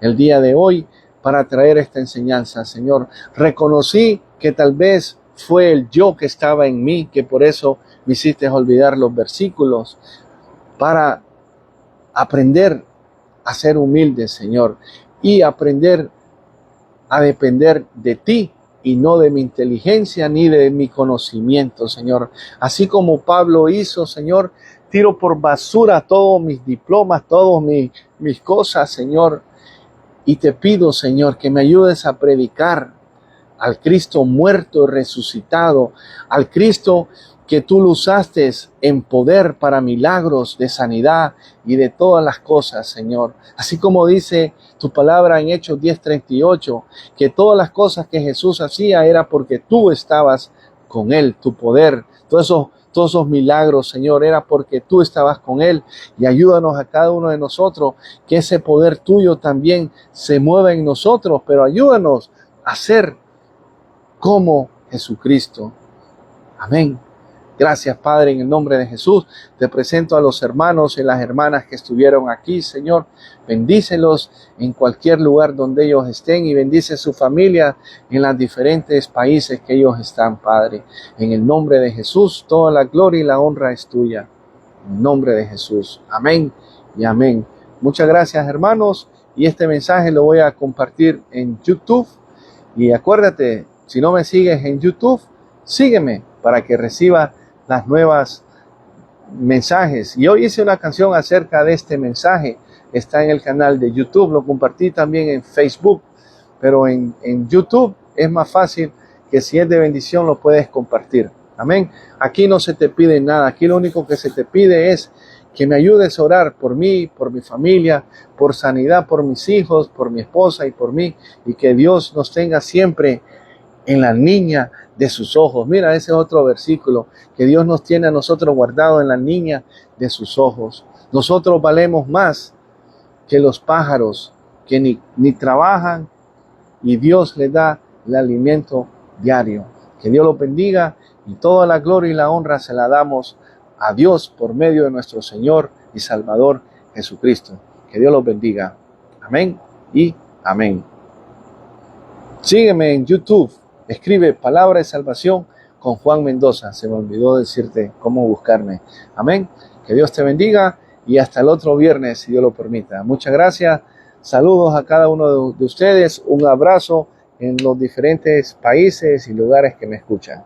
Speaker 1: el día de hoy para traer esta enseñanza, Señor. Reconocí que tal vez fue el yo que estaba en mí, que por eso me hiciste olvidar los versículos, para aprender a ser humilde, Señor, y aprender a depender de ti y no de mi inteligencia ni de mi conocimiento, Señor. Así como Pablo hizo, Señor, tiro por basura todos mis diplomas, todas mis cosas, Señor, y te pido, Señor, que me ayudes a predicar al Cristo muerto y resucitado, al Cristo que tú lo usaste en poder para milagros de sanidad y de todas las cosas, Señor. Así como dice tu palabra en Hechos 10:38, que todas las cosas que Jesús hacía era porque tú estabas con él, tu poder, todos esos milagros, Señor, era porque tú estabas con él. Y ayúdanos a cada uno de nosotros que ese poder tuyo también se mueva en nosotros, pero ayúdanos a ser como Jesucristo. Amén. Gracias, Padre, en el nombre de Jesús. Te presento a los hermanos y las hermanas que estuvieron aquí, Señor. Bendícelos en cualquier lugar donde ellos estén y bendice su familia en los diferentes países que ellos están, Padre. En el nombre de Jesús, toda la gloria y la honra es tuya. En el nombre de Jesús. Amén y amén. Muchas gracias, hermanos. Y este mensaje lo voy a compartir en YouTube. Y acuérdate, si no me sigues en YouTube, sígueme para que reciba las nuevas mensajes. Y hoy hice una canción acerca de este mensaje. Está en el canal de YouTube. Lo compartí también en Facebook. Pero en YouTube es más fácil, que si es de bendición lo puedes compartir. Amén. Aquí no se te pide nada. Aquí lo único que se te pide es que me ayudes a orar por mí, por mi familia, por sanidad, por mis hijos, por mi esposa y por mí. Y que Dios nos tenga siempre en la niña de sus ojos. Mira, ese otro versículo, que Dios nos tiene a nosotros guardado en la niña de sus ojos. Nosotros valemos más que los pájaros, que ni trabajan y Dios les da el alimento diario. Que Dios los bendiga y toda la gloria y la honra se la damos a Dios por medio de nuestro Señor y Salvador Jesucristo. Que Dios los bendiga. Amén y amén. Sígueme en YouTube. Escribe Palabra de Salvación con Juan Mendoza. Se me olvidó decirte cómo buscarme. Amén. Que Dios te bendiga y hasta el otro viernes, si Dios lo permita. Muchas gracias. Saludos a cada uno de ustedes. Un abrazo en los diferentes países y lugares que me escuchan.